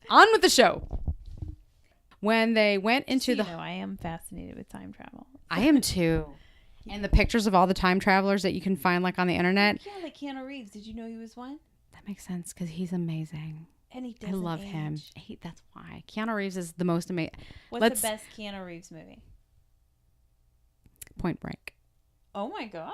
On with the show. When they went into I am fascinated with time travel. I am too. And the pictures of all the time travelers that you can find like on the internet. Yeah, like Keanu Reeves. Did you know he was one? That makes sense because he's amazing. And he doesn't I love age. him. That's why. Keanu Reeves is the most amazing. What's the best Keanu Reeves movie? Point Break. Oh my god.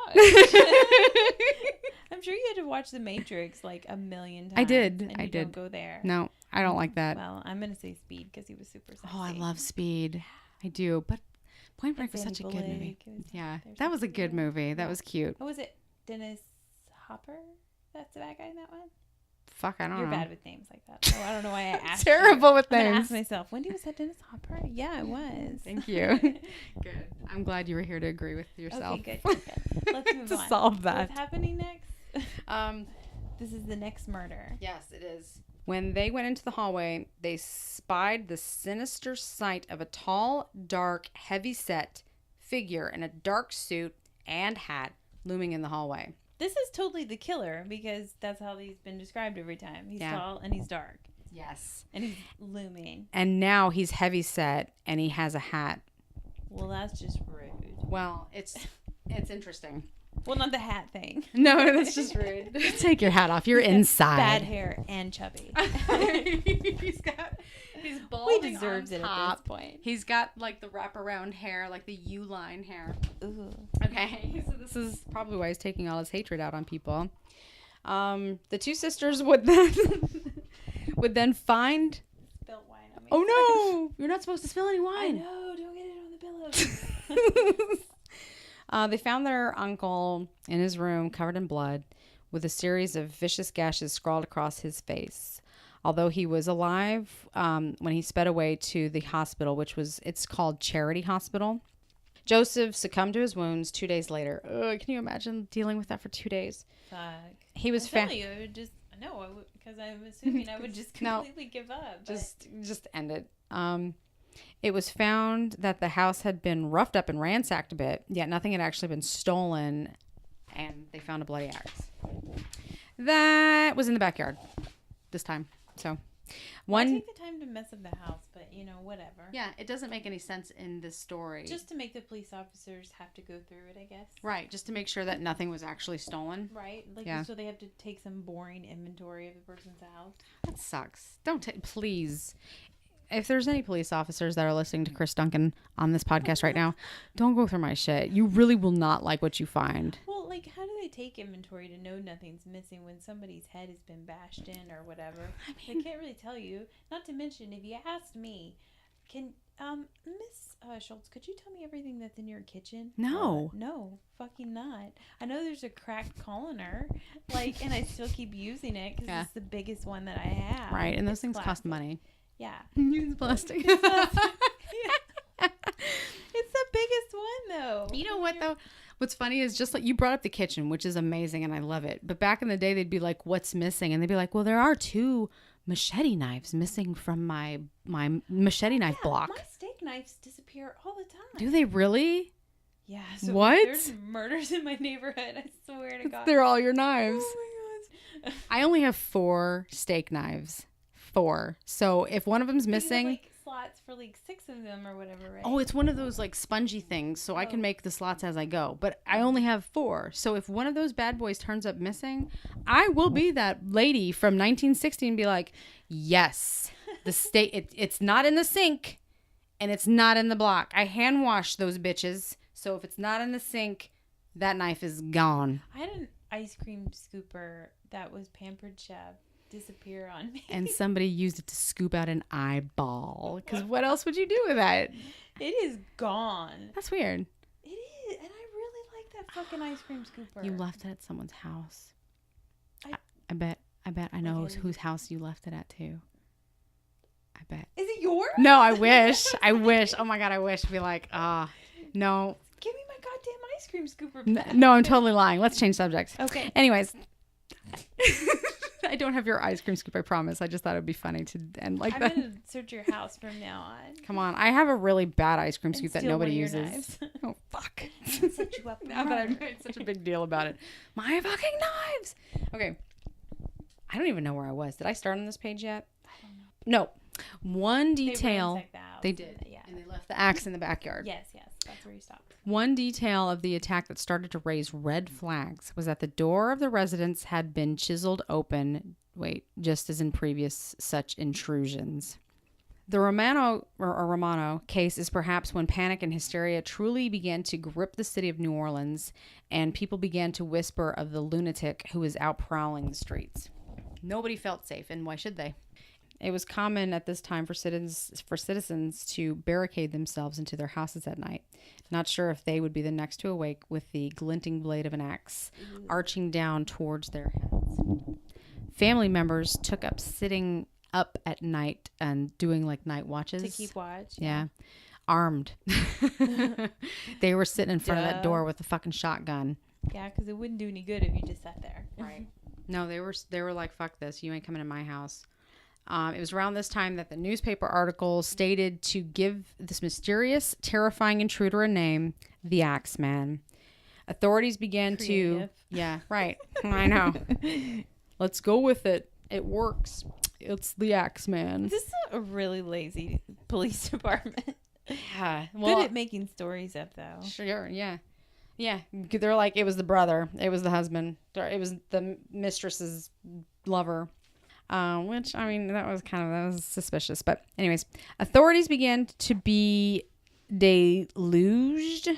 I'm sure you had to watch The Matrix like a million times. I did. And you don't go there. No, I don't like that. Well, I'm going to say Speed because he was super sexy. Oh, I love Speed. I do. But Point Break was such a good movie. Yeah, that was a good movie. That was cute. What was it? Dennis Hopper? That's the bad guy in that one? Fuck, I don't know. You're bad with names like that. So I don't know why I asked Terrible with I'm names. gonna ask myself, Wendy, was that Dennis Hopper? Yeah, it was. Thank you. Good. I'm glad you were here to agree with yourself. Okay, good. Let's move to on. solve that. What's happening next? This is the next murder. Yes, it is. When they went into the hallway, they spied the sinister sight of a tall, dark, heavy-set figure in a dark suit and hat looming in the hallway. This is totally the killer because that's how he's been described every time. He's tall and he's dark. Yes. And he's looming. And now he's heavy-set and he has a hat. Well, that's just rude. Well, it's interesting. Well, not the hat thing. No, that's just rude. Take your hat off. You're inside. Bad hair and chubby. He's balding. He deserves it at this point. He's got like the wraparound hair, like the U-line hair. Ooh. Okay, so this is probably why he's taking all his hatred out on people. The two sisters would then find. Spilt wine on me. Oh no! You're not supposed to spill any I wine. know. Don't get it on the pillows. They found their uncle in his room covered in blood with a series of vicious gashes scrawled across his face. Although he was alive when he sped away to the hospital, it's called Charity Hospital. Joseph succumbed to his wounds 2 days later. Ugh, can you imagine dealing with that for 2 days? Fuck. He was because I'm assuming I would just completely give up. Just end it. It was found that the house had been roughed up and ransacked a bit, yet nothing had actually been stolen, and they found a bloody axe. That was in the backyard this time. So, I take the time to mess up the house, but whatever. Yeah, it doesn't make any sense in this story. Just to make the police officers have to go through it, I guess. Right, just to make sure that nothing was actually stolen. Right, so they have to take some boring inventory of the person's house. That sucks. Please. If there's any police officers that are listening to Chris Duncan on this podcast right now, don't go through my shit. You really will not like what you find. Well, how do they take inventory to know nothing's missing when somebody's head has been bashed in or whatever? They can't really tell you. Not to mention, if you asked me, Miss Schultz, could you tell me everything that's in your kitchen? No. No, fucking not. I know there's a cracked colander, and I still keep using it because it's the biggest one that I have. Right, and those things cost money. Yeah. Use plastic. It's the biggest one, though. You know what, though? What's funny is just like you brought up the kitchen, which is amazing, and I love it. But back in the day, they'd be like, what's missing? And they'd be like, well, there are 2 machete knives missing from my machete knife block. My steak knives disappear all the time. Do they really? Yeah. So what? There's murders in my neighborhood. I swear to God. They're all your knives. Oh, my God. I only have 4 steak knives. 4. So if one of them's missing, you have, slots for 6 of them or whatever, right? Oh, it's one of those spongy things, so I can make the slots as I go. But I only have 4. So if one of those bad boys turns up missing, I will be that lady from 1960 and be like, yes, the steak, it's not in the sink and it's not in the block. I hand wash those bitches. So if it's not in the sink, that knife is gone. I had an ice cream scooper that was Pampered Chef disappear on me. And somebody used it to scoop out an eyeball. Because what else would you do with that? It is gone. That's weird. It is. And I really like that fucking ice cream scooper. You left it at someone's house. I bet I know whose house you left it at too. I bet. Is it yours? No, I wish. I wish. Oh my God, I wish. Be like, no. Give me my goddamn ice cream scooper back. No, I'm totally lying. Let's change subjects. Okay. Anyways. I don't have your ice cream scoop, I promise. I just thought it would be funny to end like that. I'm going to search your house from now on. Come on. I have a really bad ice cream scoop that nobody uses. Oh, fuck. Set you up now that I've made such a big deal about it. My fucking knives. Okay. I don't even know where I was. Did I start on this page yet? I don't know. No. One detail. They did. Yeah. And they left the axe in the backyard. Yes. That's where you stopped. One detail of the attack that started to raise red flags was that the door of the residence had been chiseled open, just as in previous such intrusions. The Romano case is perhaps when panic and hysteria truly began to grip the city of New Orleans, and people began to whisper of the lunatic who was out prowling the streets. Nobody felt safe, and why should they? It was common at this time for citizens to barricade themselves into their houses at night, not sure if they would be the next to awake with the glinting blade of an axe arching down towards their heads. Family members took up sitting up at night and doing night watches. To keep watch. Yeah. Armed. They were sitting in front of that door with a fucking shotgun. Yeah, because it wouldn't do any good if you just sat there. Right. No, they were like, fuck this. You ain't coming in my house. It was around this time that the newspaper article stated to give this mysterious, terrifying intruder a name, the Axeman. Authorities began Creative. Yeah, right. I know. Let's go with it. It works. It's the Axeman. This is a really lazy police department. Yeah. Well, good at making stories up, though. Sure, yeah. Yeah. They're like, it was the brother. It was the husband. It was the mistress's lover. Which, I mean, that was suspicious. But anyways, authorities began to be deluged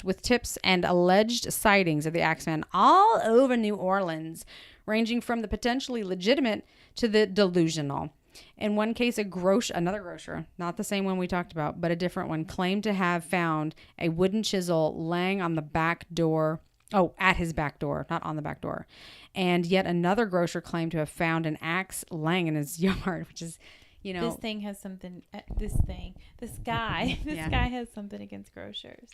with tips and alleged sightings of the Axeman all over New Orleans, ranging from the potentially legitimate to the delusional. In one case, another grocer, not the same one we talked about, but a different one, claimed to have found a wooden chisel laying on the back door. Oh, at his back door, not on the back door. And yet another grocer claimed to have found an axe laying in his yard, which is, you know. This thing has something, this guy has something against grocers.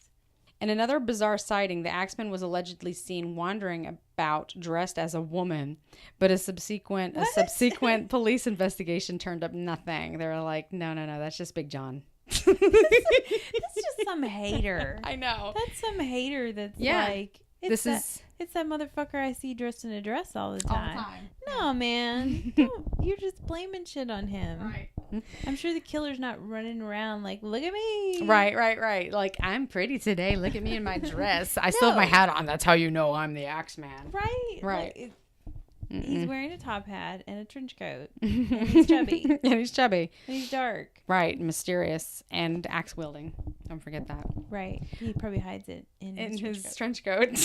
In another bizarre sighting, the Axeman was allegedly seen wandering about dressed as a woman, but a subsequent police investigation turned up nothing. They were like, no, that's just Big John. That's just some hater. I know. That's some hater that's like, it's that motherfucker I see dressed in a dress all the time. No, man. You're just blaming shit on him. Right. I'm sure the killer's not running around like, look at me. Right. Like, I'm pretty today. Look at me in my dress. I still have my hat on. That's how you know I'm the Axeman. Right. Right. He's wearing a top hat and a trench coat. And he's chubby. And he's dark. Right. Mysterious and axe wielding. Don't forget that. Right. He probably hides it in his trench coat.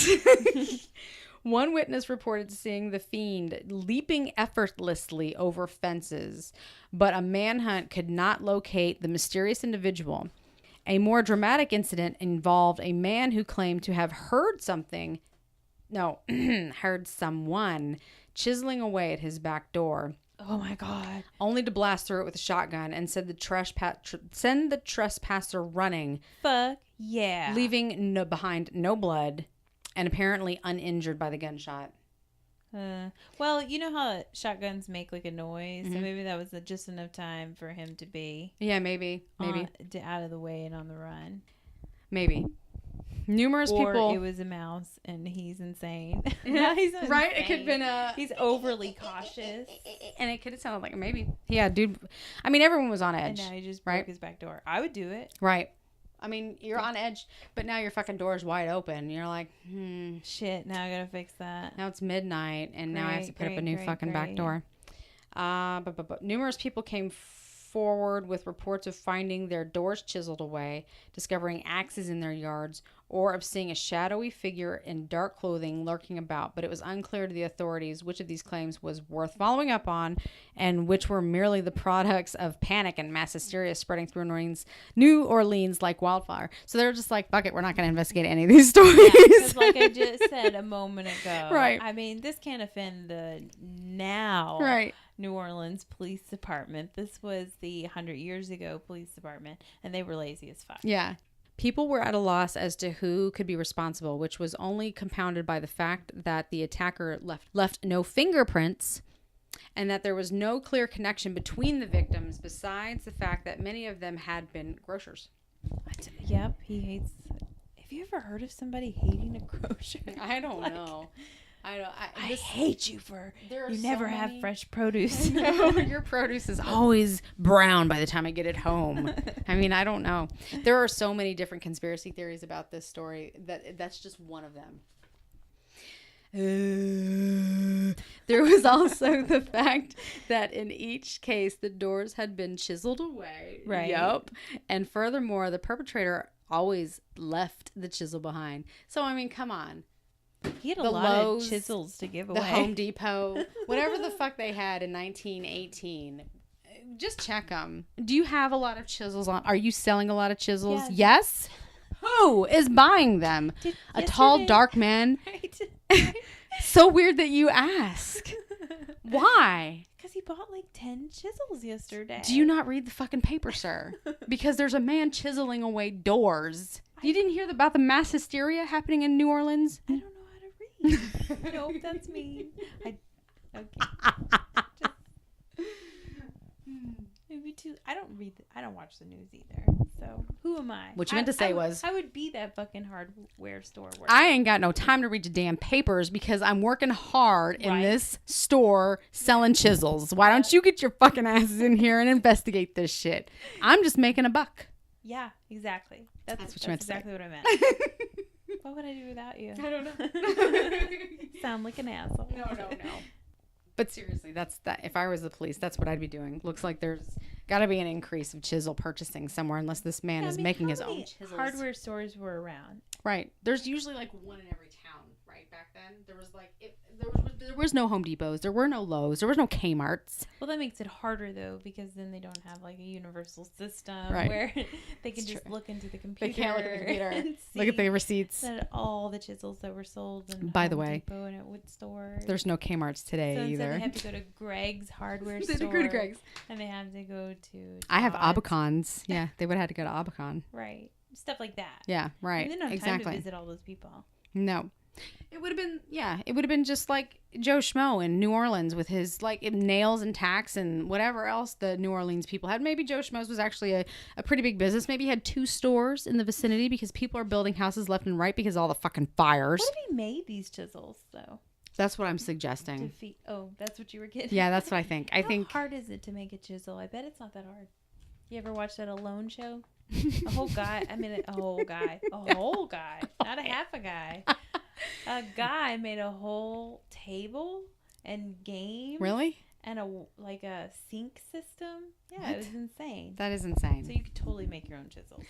One witness reported seeing the fiend leaping effortlessly over fences, but a manhunt could not locate the mysterious individual. A more dramatic incident involved a man who claimed to have heard someone chiseling away at his back door. Oh my God. Only to blast through it with a shotgun and send the trespasser running. Fuck yeah. Leaving behind no blood and apparently uninjured by the gunshot. Well, you know how shotguns make like a noise? So maybe that was just enough time for him to be... Yeah, maybe. Out of the way and on the run. Maybe. Numerous people... Or it was a mouse and he's insane. No, he's insane. Right? It could have been He's overly cautious. And it could have sounded like maybe. Yeah, dude. I mean, everyone was on edge. And now he just broke his back door. I would do it. Right. I mean, you're on edge, but now your fucking door's wide open. You're like, shit, now I gotta fix that. Now it's midnight, and now I have to put up a new fucking back door. But numerous people came forward with reports of finding their doors chiseled away, discovering axes in their yards, or of seeing a shadowy figure in dark clothing lurking about, but it was unclear to the authorities which of these claims was worth following up on and which were merely the products of panic and mass hysteria spreading through New Orleans like wildfire. So they're just like, fuck it, we're not going to investigate any of these stories. Because like I just said a moment ago, right. I mean, this can't offend the now New Orleans Police Department. This was the 100 years ago police department, and they were lazy as fuck. Yeah. People were at a loss as to who could be responsible, which was only compounded by the fact that the attacker left no fingerprints and that there was no clear connection between the victims besides the fact that many of them had been grocers. Yep, he hates... Have you ever heard of somebody hating a grocer? I don't know. I hate you for you never have fresh produce. No, your produce is always brown by the time I get it home. I mean, I don't know. There are so many different conspiracy theories about this story that's just one of them. There was also the fact that in each case the doors had been chiseled away. Right. Yep. And furthermore, the perpetrator always left the chisel behind. So I mean, come on. He had a lot of chisels to give away. The Home Depot, whatever the fuck they had in 1918. Just check them. Do you have a lot of chisels on? Are you selling a lot of chisels? Yes. Who is buying them? A tall, dark man. Right. So weird that you ask. Why? Because he bought like 10 chisels yesterday. Do you not read the fucking paper, sir? Because there's a man chiseling away doors. You didn't hear about the mass hysteria happening in New Orleans? I don't know how to read. Nope, that's me. Maybe too. I don't watch the news either. So who am I? What you meant to say was I would be that fucking hardware store worker. I ain't got no time to read your damn papers because I'm working hard in this store selling chisels. Why don't you get your fucking asses in here and investigate this shit? I'm just making a buck. Yeah, exactly. That's what you meant exactly to say. What I meant. What would I do without you? I don't know. Sound like an asshole. No. But seriously, that's that. If I was the police, that's what I'd be doing. Looks like there's got to be an increase of chisel purchasing somewhere, unless this man is making his own chisels. Hardware stores were around. Right. There's usually like one in every town, right? right? Back then, there was like there was no Home Depots, there were no Lowe's, there was no Kmart's. Well, that makes it harder though, because then they don't have like a universal system Right. where they can just look into the computer. They can't look at the computer. And Look at the receipts. that all the chisels that were sold in By the Home way, Depot and at wood stores. there's no Kmart's today so either. They have to go to Greg's hardware They store. go to Greg's. And they have to go to I have Todd's. Abacons. Yeah, they would have had to go to Abacon. Right. Stuff like that. Yeah, right. And they don't have exactly. time to visit all those people. No. It would have been just like Joe Schmo in New Orleans with his like nails and tacks and whatever else the New Orleans people had. Maybe Joe Schmo's was actually a pretty big business. Maybe he had 2 stores in the vicinity because people are building houses left and right because of all the fucking fires. What if he made these chisels though? That's what I'm suggesting. Oh, that's what you were getting. Yeah, that's what I think. How hard is it to make a chisel? I bet it's not that hard. You ever watch that Alone show? A whole guy, not a half a guy. A guy made a whole table and game. Really? And a sink system. Yeah, What? it was insane. That is insane. So you could totally make your own chisels.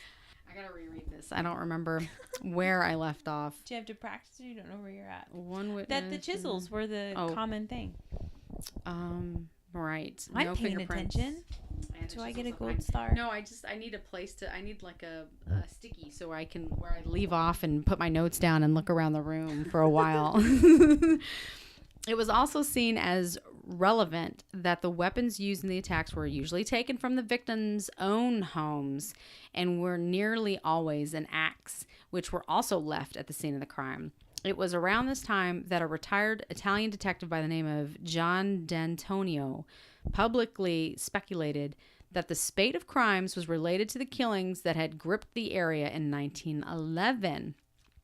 I gotta reread this. I don't remember where I left off. Do you have to practice or you don't know where you're at? One witness. That the chisels were the common thing. Right. I'm no paying fingerprints. attention. Do I get a gold star? No, I need a place I need like a sticky so where I leave off and put my notes down and look around the room for a while. It was also seen as relevant that the weapons used in the attacks were usually taken from the victims' own homes and were nearly always an axe, which were also left at the scene of the crime. It was around this time that a retired Italian detective by the name of John D'Antonio publicly speculated that the spate of crimes was related to the killings that had gripped the area in 1911,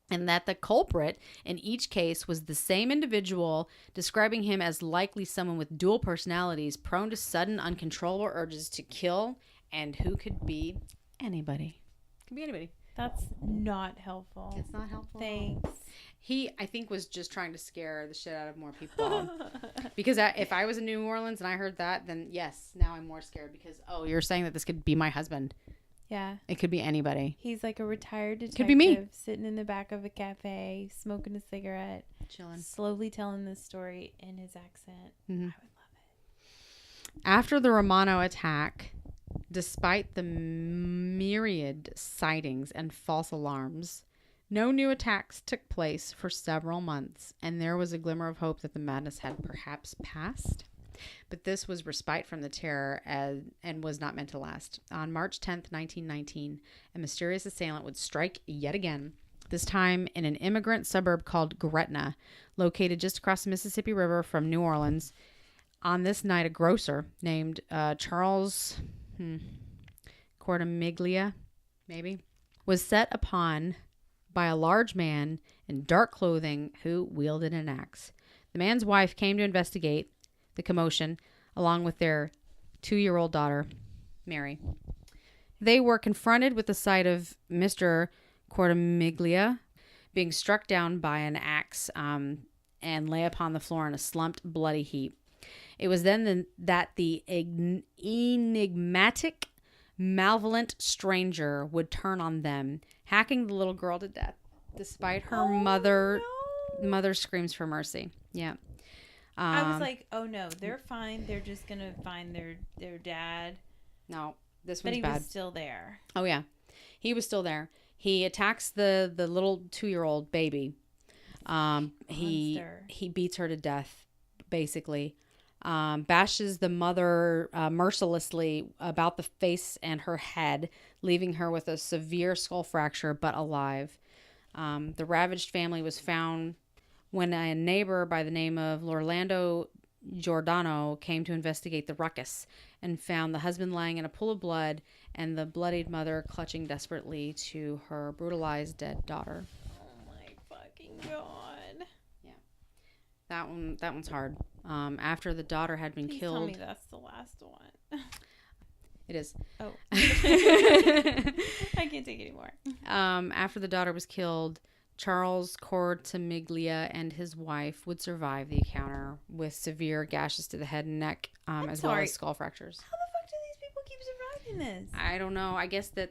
and that the culprit in each case was the same individual, describing him as likely someone with dual personalities, prone to sudden, uncontrollable urges to kill, and who could be anybody. Could be anybody. That's not helpful. It's not helpful. Thanks. He, I think, was just trying to scare the shit out of more people. Because if I was in New Orleans and I heard that, then yes, now I'm more scared because, you're saying that this could be my husband. Yeah. It could be anybody. He's like a retired detective. Could be me. Sitting in the back of a cafe, smoking a cigarette. Chilling. Slowly telling this story in his accent. Mm-hmm. I would love it. After the Romano attack, despite the myriad sightings and false alarms, no new attacks took place for several months, and there was a glimmer of hope that the madness had perhaps passed. But this was respite from the terror and was not meant to last. On March 10th, 1919, a mysterious assailant would strike yet again, this time in an immigrant suburb called Gretna, located just across the Mississippi River from New Orleans. On this night, a grocer named Charles Cortimiglia, maybe, was set upon by a large man in dark clothing who wielded an axe. The man's wife came to investigate the commotion along with their 2-year-old daughter, Mary. They were confronted with the sight of Mr. Cortimiglia being struck down by an axe and lay upon the floor in a slumped, bloody heap. It was then that the enigmatic, malevolent stranger would turn on them, hacking the little girl to death, despite her mother's screams for mercy. Yeah. I was like, oh no, they're fine. They're just going to find their dad. No, this one's bad. But he was still there. Oh, yeah. He was still there. He attacks the little 2-year-old baby. He beats her to death, basically. Bashes the mother mercilessly about the face and her head, leaving her with a severe skull fracture, but alive. The ravaged family was found when a neighbor by the name of Lorlando Giordano came to investigate the ruckus and found the husband lying in a pool of blood and the bloodied mother clutching desperately to her brutalized dead daughter. Oh my fucking God. Yeah. That one's hard. After the daughter had been Please killed. Tell me that's the last one. It is. Oh. I can't take it anymore. After the daughter was killed, Charles Cortimiglia and his wife would survive the encounter with severe gashes to the head and neck, as well as skull fractures. How the fuck do these people keep surviving this? I don't know. I guess that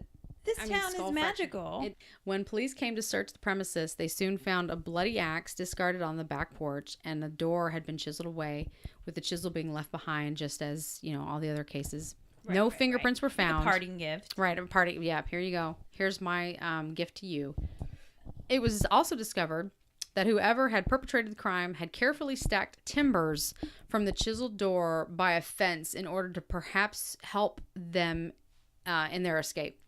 town is magical. When police came to search the premises, they soon found a bloody axe discarded on the back porch, and the door had been chiseled away, with the chisel being left behind, just as, all the other cases. No fingerprints were found. Like a parting gift. Right, a parting. Yeah, here you go. Here's my gift to you. It was also discovered that whoever had perpetrated the crime had carefully stacked timbers from the chiseled door by a fence in order to perhaps help them in their escape.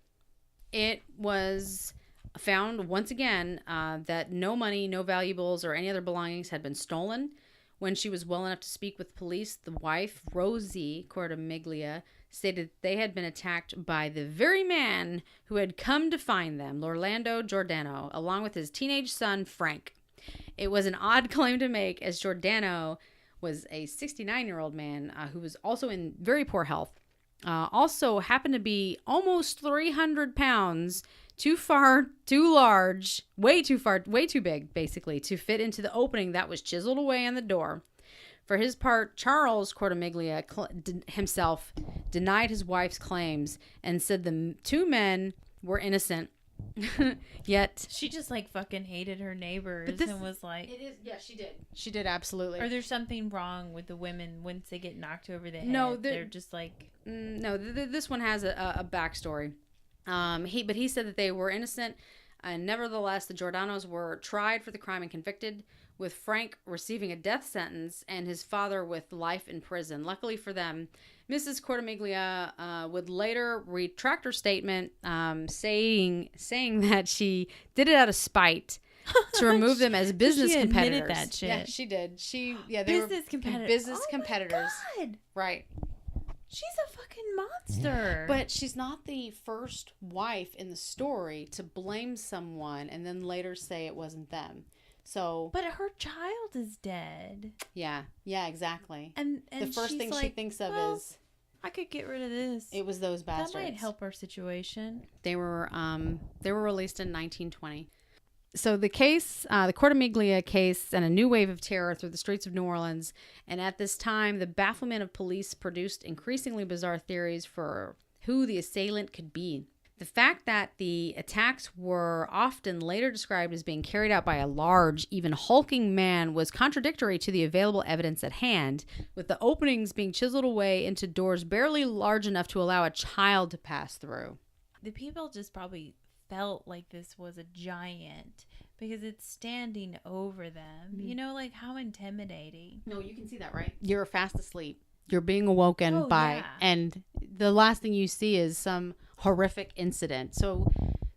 It was found once again that no money, no valuables, or any other belongings had been stolen. When she was well enough to speak with police, the wife, Rosie Cortamiglia, stated that they had been attacked by the very man who had come to find them, Orlando Giordano, along with his teenage son, Frank. It was an odd claim to make, as Giordano was a 69-year-old man who was also in very poor health. Also happened to be almost 300 pounds, too large, way too big, basically, to fit into the opening that was chiseled away on the door. For his part, Charles Cortamiglia himself denied his wife's claims and said the two men were innocent. Yet she just fucking hated her neighbors and was like, "It is, yeah, she did absolutely." Or there's something wrong with the women once they get knocked over the head. No, they're just like, no. This one has a backstory. He said that they were innocent, and nevertheless, the Giordanos were tried for the crime and convicted, with Frank receiving a death sentence and his father with life in prison. Luckily for them, Mrs. Cortamiglia would later retract her statement, saying that she did it out of spite to remove them as business competitors. That shit. Yeah, she did. Business competitors. Competitors. My God. Right. She's a fucking monster. But she's not the first wife in the story to blame someone and then later say it wasn't them. So, but her child is dead. Yeah, exactly. And the first thing she thinks of is, I could get rid of this. It was those bastards. That might help our situation. They were released in 1920. So the case, the Cortamiglia case, sent a new wave of terror through the streets of New Orleans. And at this time, the bafflement of police produced increasingly bizarre theories for who the assailant could be. The fact that the attacks were often later described as being carried out by a large, even hulking man was contradictory to the available evidence at hand, with the openings being chiseled away into doors barely large enough to allow a child to pass through. The people just probably felt like this was a giant because it's standing over them. Mm-hmm. How intimidating. No, you can see that, right? You're fast asleep. You're being awoken and the last thing you see is some horrific incident. So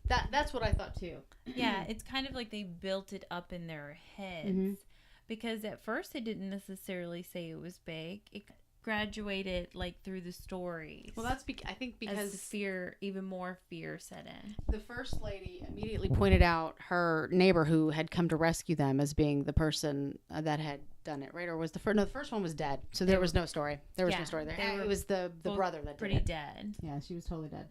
that's what I thought too. Yeah, it's kind of like they built it up in their heads. Mm-hmm. Because at first they didn't necessarily say it was big. It graduated through the stories. Well, that's I think because as the even more fear set in. The first lady immediately pointed out her neighbor who had come to rescue them as being the person that had done it, right? Or was the first one was dead, so there was no story. There was no story there. It was the brother that pretty did it. Dead. Yeah, she was totally dead.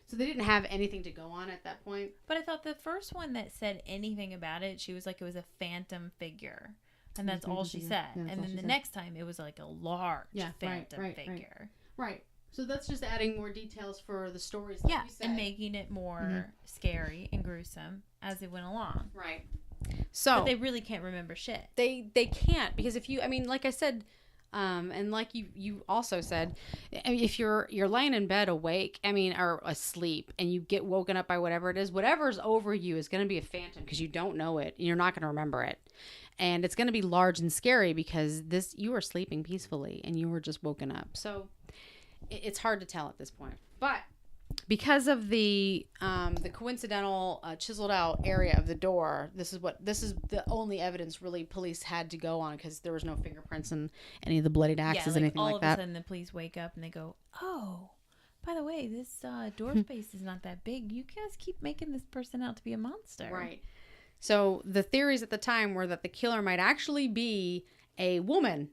So they didn't have anything to go on at that point. But I thought the first one that said anything about it, she was like, it was a phantom figure. And that's all she said. Yeah, and then the next time, it was like a large phantom figure. Right. So that's just adding more details for the stories. Like we said. And making it more scary and gruesome as it went along. Right. But they really can't remember shit. They can't, because if you, like I said, and like you also said, if you're laying in bed awake, or asleep, and you get woken up by whatever it is, whatever's over you is going to be a phantom because you don't know it. And you're not going to remember it. And it's going to be large and scary because you were sleeping peacefully and you were just woken up. So it's hard to tell at this point. But because of the coincidental chiseled out area of the door, this is the only evidence really police had to go on, because there was no fingerprints and any of the bloodied axes, anything like that. All of a sudden the police wake up and they go, "Oh, by the way, this door space is not that big. You guys keep making this person out to be a monster." Right. So the theories at the time were that the killer might actually be a woman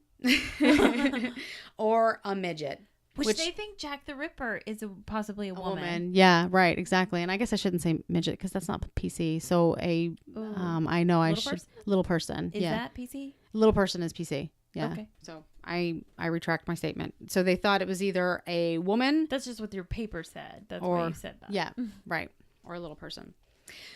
or a midget. Which they think Jack the Ripper is possibly a woman. Yeah, right, exactly. And I guess I shouldn't say midget because that's not PC. So I know I should. Little person. Is that PC? Little person is PC. Yeah. Okay. So I retract my statement. So they thought it was either a woman. That's just what your paper said. That's or, why you said that. Yeah. Right. Or a little person.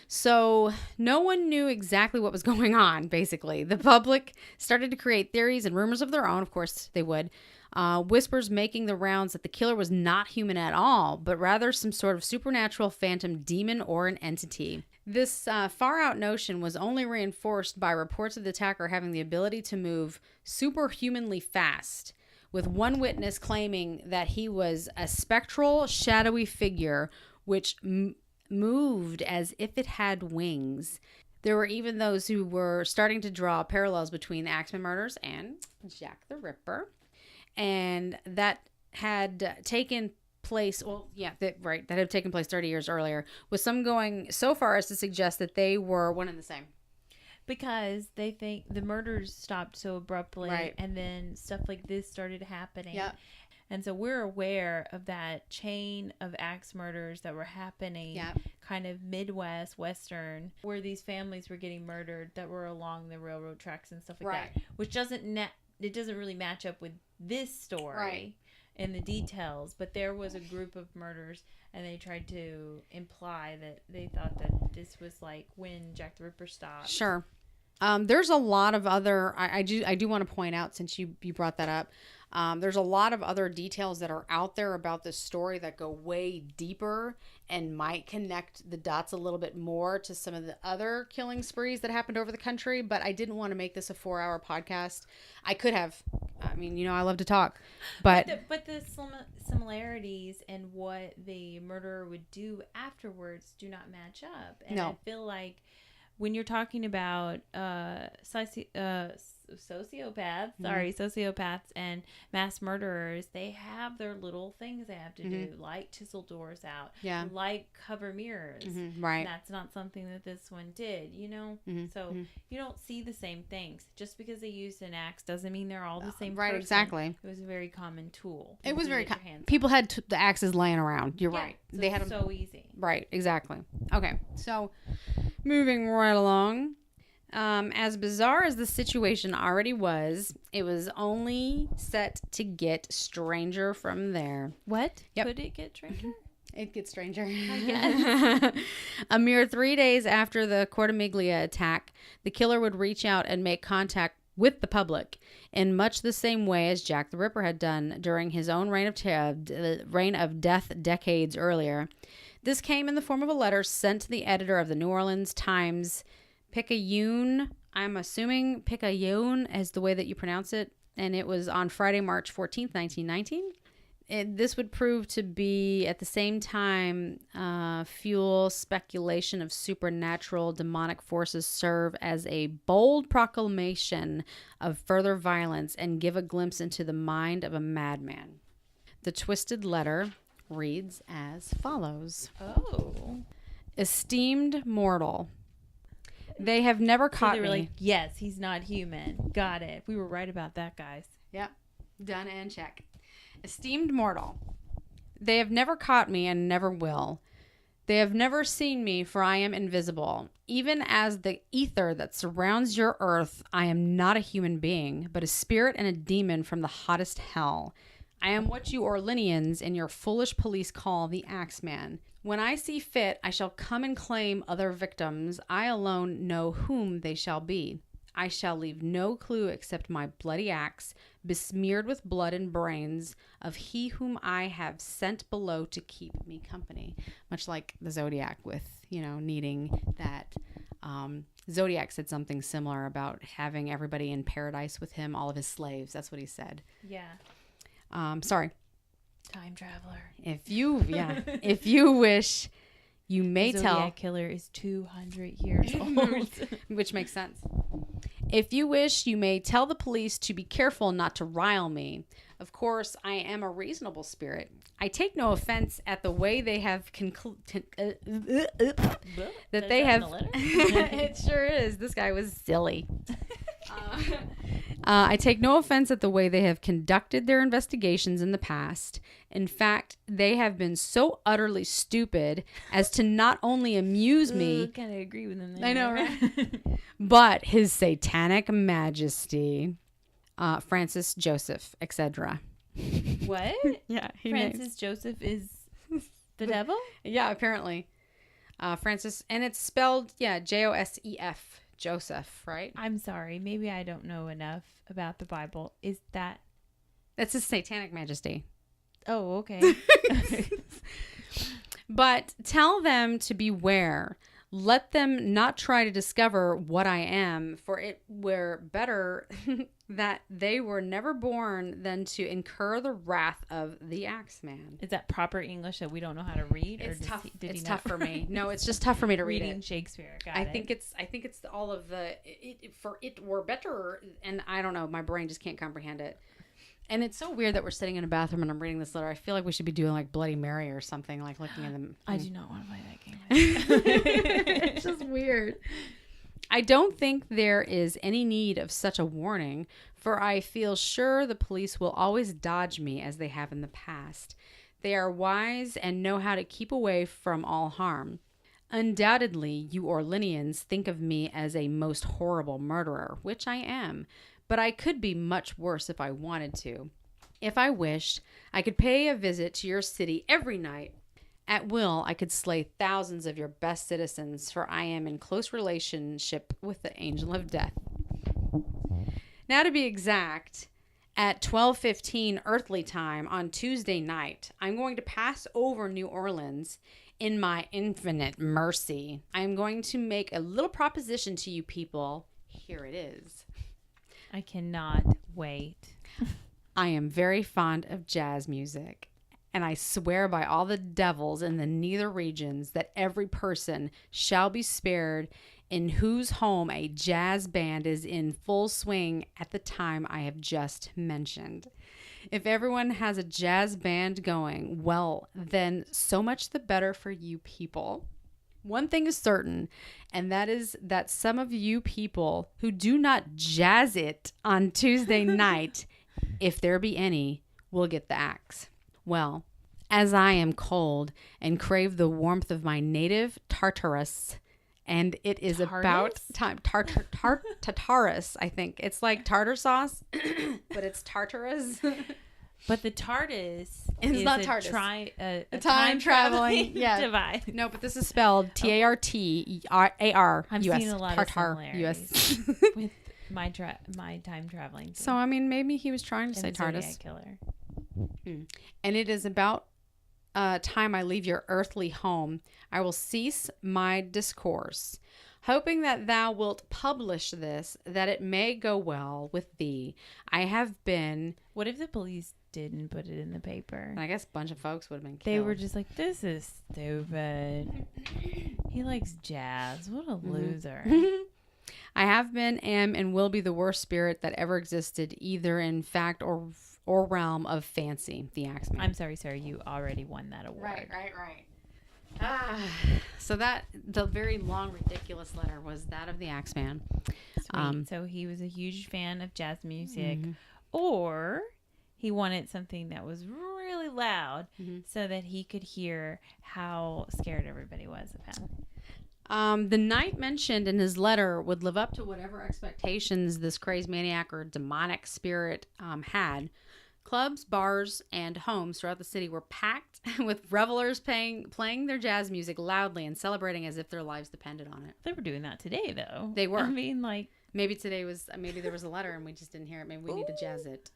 So no one knew exactly what was going on, basically. The public started to create theories and rumors of their own. Of course, they would. Whispers making the rounds that the killer was not human at all, but rather some sort of supernatural phantom demon or an entity. This far-out notion was only reinforced by reports of the attacker having the ability to move superhumanly fast, with one witness claiming that he was a spectral, shadowy figure which moved as if it had wings. There were even those who were starting to draw parallels between the Axeman murders and Jack the Ripper. And that had taken place, that had taken place 30 years earlier, with some going so far as to suggest that they were one and the same. Because they think the murders stopped so abruptly, right. And then stuff like this started happening. Yep. And so we're aware of that chain of axe murders that were happening, yep. kind of Midwest, Western, where these families were getting murdered that were along the railroad tracks and stuff like right. that, which it doesn't really match up with this story. Right. In the details, but there was a group of murders, and they tried to imply that they thought that this was like when Jack the Ripper stopped. Sure. There's a lot of other, I do want to point out, since you brought that up, there's a lot of other details that are out there about this story that go way deeper and might connect the dots a little bit more to some of the other killing sprees that happened over the country, but I didn't want to make this a 4-hour podcast. I could have. I mean, I love to talk, but the similarities and what the murderer would do afterwards do not match up. And no. I feel like when you're talking about sociopaths and mass murderers, they have their little things they have to do, like chisel doors out, like cover mirrors. Right. And that's not something that this one did, So you don't see the same things. Just because they used an axe doesn't mean they're all the same right, person. exactly. It was a very common tool. It was very common. People had the axes laying around. You're right. So they had them so easy. Right, exactly. Okay, so moving right along. As bizarre as the situation already was, it was only set to get stranger from there. What? Yep. Could it get stranger? It gets stranger. I guess. A mere 3 days after the Cortimiglia attack, the killer would reach out and make contact with the public in much the same way as Jack the Ripper had done during his own reign of death decades earlier. This came in the form of a letter sent to the editor of the New Orleans Times, Picayune. I'm assuming Picayune is the way that you pronounce it. And it was on Friday, March 14th, 1919. This would prove to be, at the same time, fuel speculation of supernatural demonic forces, serve as a bold proclamation of further violence, and give a glimpse into the mind of a madman. The twisted letter reads as follows. Oh. Esteemed mortal, they have never caught they were me. Like, yes, he's not human. Got it. We were right about that, guys. Yep. Done and check. Esteemed mortal, they have never caught me and never will. They have never seen me, for I am invisible. Even as the ether that surrounds your earth, I am not a human being, but a spirit and a demon from the hottest hell. I am what you Orleanians in your foolish police call the Axeman. When I see fit, I shall come and claim other victims. I alone know whom they shall be. I shall leave no clue except my bloody axe, besmeared with blood and brains, of he whom I have sent below to keep me company. Much like the Zodiac with, needing that. Zodiac said something similar about having everybody in paradise with him, all of his slaves. That's what he said. Yeah. Sorry. Time traveler. If you wish, you may tell. Zodiac killer is 200 years old. Which makes sense. If you wish, you may tell the police to be careful not to rile me. Of course, I am a reasonable spirit. I take no offense at the way they have that they have. It sure is. This guy was silly. I take no offense at the way they have conducted their investigations in the past. In fact, they have been so utterly stupid as to not only amuse me. I kind of agree with him there. I know, right? But his satanic majesty. Francis Joseph, etc. What? Yeah, Francis Joseph is the devil? Yeah, apparently. Francis, and it's spelled, Josef, Joseph, right? I'm sorry. Maybe I don't know enough about the Bible. Is that... That's his satanic majesty. Oh, okay. But tell them to beware. Let them not try to discover what I am, for it were better that they were never born than to incur the wrath of the Axeman. Is that proper English that we don't know how to read? It's tough. Did It's he tough not? for me. No, it's just tough for me to read Reading it. Shakespeare. I think it's all of the for it were better, and I don't know. My brain just can't comprehend it. And it's so weird that we're sitting in a bathroom and I'm reading this letter. I feel like we should be doing like Bloody Mary or something, like looking at them. I do not want to play that game. It's just weird. I don't think there is any need of such a warning, for I feel sure the police will always dodge me as they have in the past. They are wise and know how to keep away from all harm. Undoubtedly, you Orleanians think of me as a most horrible murderer, which I am. But I could be much worse if I wanted to. If I wished, I could pay a visit to your city every night. At will, I could slay thousands of your best citizens, for I am in close relationship with the angel of death. Now, to be exact, at 12:15 earthly time on Tuesday night, I'm going to pass over New Orleans. In my infinite mercy, I am going to make a little proposition to you people. Here it is. I cannot wait. I am very fond of jazz music, and I swear by all the devils in the nether regions that every person shall be spared in whose home a jazz band is in full swing at the time I have just mentioned. If everyone has a jazz band going, well, then so much the better for you people. One thing is certain, and that is that some of you people who do not jazz it on Tuesday night, if there be any, will get the axe. Well, as I am cold and crave the warmth of my native Tartarus, and it is about time. Tartarus, I think. It's like tartar sauce, but it's Tartarus. But the TARDIS is not TARDIS. A time traveling device. No, but this is spelled TARTAR. I'm US. seeing a lot Tartar, of similarities US. with my time traveling. So, I mean, maybe he was trying to say TARDIS. Killer. And it is about time I leave your earthly home. I will cease my discourse, hoping that thou wilt publish this, that it may go well with thee. I have been... What if the police didn't put it in the paper? I guess a bunch of folks would have been killed. They were just like, this is stupid. He likes jazz. What a loser. I have been, am, and will be the worst spirit that ever existed, either in fact or realm of fancy, the Axeman. I'm sorry, sir. You already won that award. Right. So that, the very long, ridiculous letter was that of the Axeman. So he was a huge fan of jazz music, or he wanted something that was really loud so that he could hear how scared everybody was of him. The knight mentioned in his letter would live up to whatever expectations this crazed maniac or demonic spirit had. Clubs, bars, and homes throughout the city were packed with revelers playing their jazz music loudly and celebrating as if their lives depended on it. They were doing that today, though. They were. I mean, like... Maybe there was a letter and we just didn't hear it. Maybe we need to jazz it.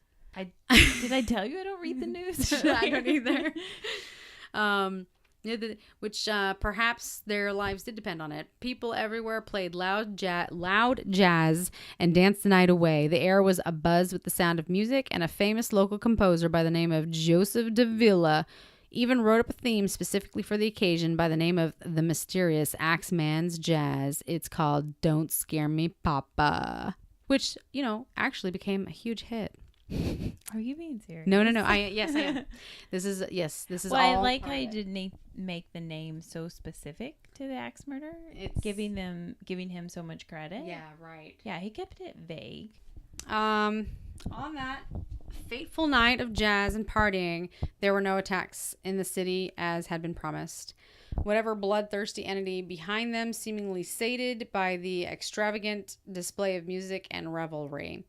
Did I tell you I don't read the news? I don't either. Which perhaps their lives did depend on it. People everywhere played loud jazz and danced the night away. The air was abuzz with the sound of music, and a famous local composer by the name of Joseph de Villa even wrote up a theme specifically for the occasion by the name of the mysterious Axeman's Jazz. It's called Don't Scare Me, Papa, which, actually became a huge hit. Are you being serious? No. Yes, I am. This is well, all. I like how you didn't make the name so specific to the axe murder. It's giving him so much credit. Yeah, right. Yeah, he kept it vague. On that fateful night of jazz and partying, there were no attacks in the city as had been promised. Whatever bloodthirsty entity behind them seemingly sated by the extravagant display of music and revelry.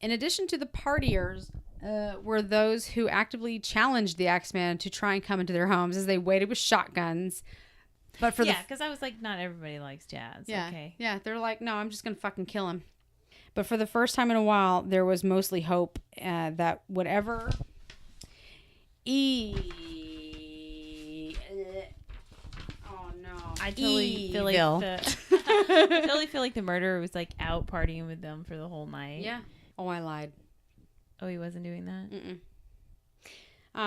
In addition to the partiers, were those who actively challenged the Axeman to try and come into their homes as they waited with shotguns. But for because I was like, not everybody likes jazz. Yeah, Okay. yeah, they're like, no, I'm just gonna fucking kill him. But for the first time in a while, there was mostly hope that whatever I totally feel like I totally feel like the murderer was like out partying with them for the whole night. Yeah. Oh, I lied. Oh, he wasn't doing that? Mm-mm.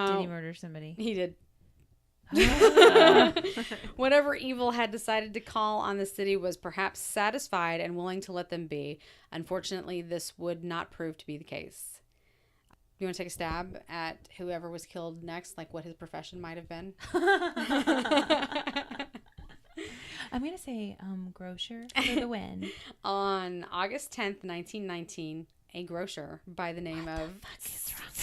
Did he murder somebody? He did. Whatever evil had decided to call on the city was perhaps satisfied and willing to let them be. Unfortunately, this would not prove to be the case. You want to take a stab at whoever was killed next, like what his profession might have been? I'm going to say grocer for the win. On August 10th, 1919, a grocer by the name of...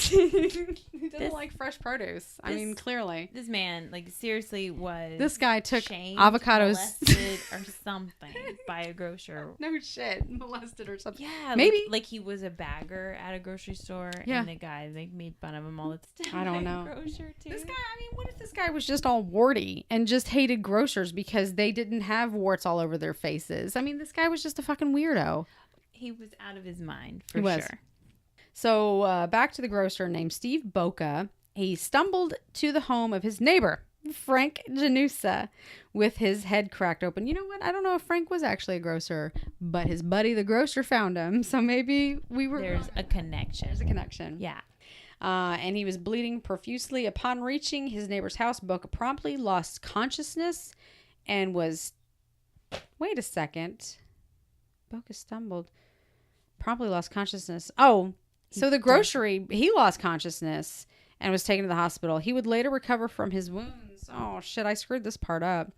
He doesn't like fresh produce. I mean, clearly. This man, like, seriously was... This guy took shamed, avocados... molested or something by a grocer. No shit. Molested or something. Yeah. Maybe. Like he was a bagger at a grocery store. Yeah. And the guy, they made fun of him all the time. I don't know. Grocer too. This guy, I mean, what if this guy was just all warty and just hated grocers because they didn't have warts all over their faces? I mean, this guy was just a fucking weirdo. He was out of his mind, for sure. So back to the grocer named Steve Boca. He stumbled to the home of his neighbor, Frank Janusa, with his head cracked open. You know what? I don't know if Frank was actually a grocer, but his buddy, the grocer, found him. So maybe There's a connection. There's a connection. Yeah. And he was bleeding profusely. Upon reaching his neighbor's house, Boca promptly lost consciousness and was... Wait a second. Boca stumbled. Promptly lost consciousness. Oh, so the grocery, he lost consciousness and was taken to the hospital. He would later recover from his wounds. Oh, shit, I screwed this part up.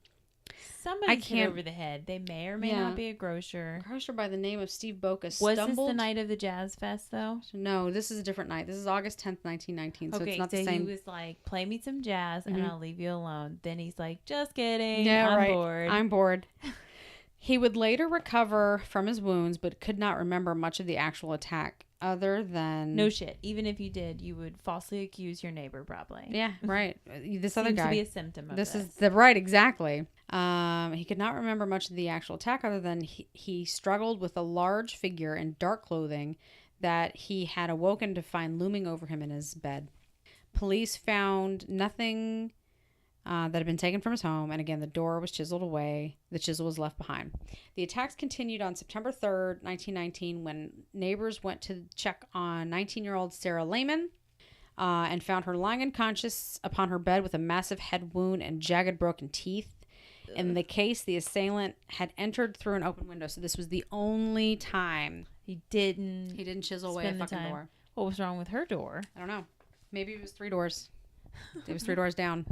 Somebody's hit over the head. They may or may not be a grocer. A grocer by the name of Steve Boca stumbled. Was this the night of the Jazz Fest, though? No, this is a different night. This is August 10th, 1919, so it's not the same. He was like, play me some jazz and I'll leave you alone. Then he's like, just kidding. Bored. I'm bored. He would later recover from his wounds, but could not remember much of the actual attack other than... No shit. Even if you did, you would falsely accuse your neighbor, probably. Yeah, right. This other guy... Seems to be a symptom of this. This is the... Right, exactly. He could not remember much of the actual attack other than he struggled with a large figure in dark clothing that he had awoken to find looming over him in his bed. Police found nothing... that had been taken from his home, and again, the door was chiseled away. The chisel was left behind. The attacks continued on September 3rd, 1919, when neighbors went to check on 19-year-old Sarah Lehman and found her lying unconscious upon her bed with a massive head wound and jagged broken teeth. In the case, the assailant had entered through an open window, so this was the only time he didn't chisel away a fucking door. What was wrong with her door? I don't know. Maybe it was 3 doors. It was 3 doors down.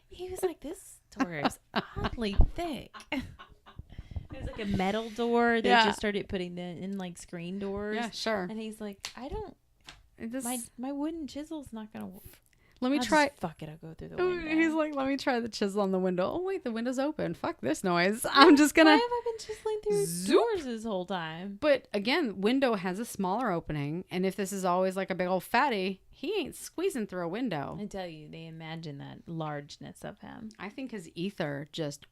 He was like, this door is oddly thick. It was like a metal door. They just started putting in like screen doors. Yeah, sure. And he's like, I don't... My wooden chisel's not going to work. Let me try. Fuck it, I'll go through the window. He's like, let me try the chisel on the window. Oh, wait, the window's open. Fuck this noise. I'm just going to... Why have I been chiseling through doors this whole time? But again, window has a smaller opening. And if this is always like a big old fatty, he ain't squeezing through a window. I tell you, they imagine that largeness of him. I think his ether just...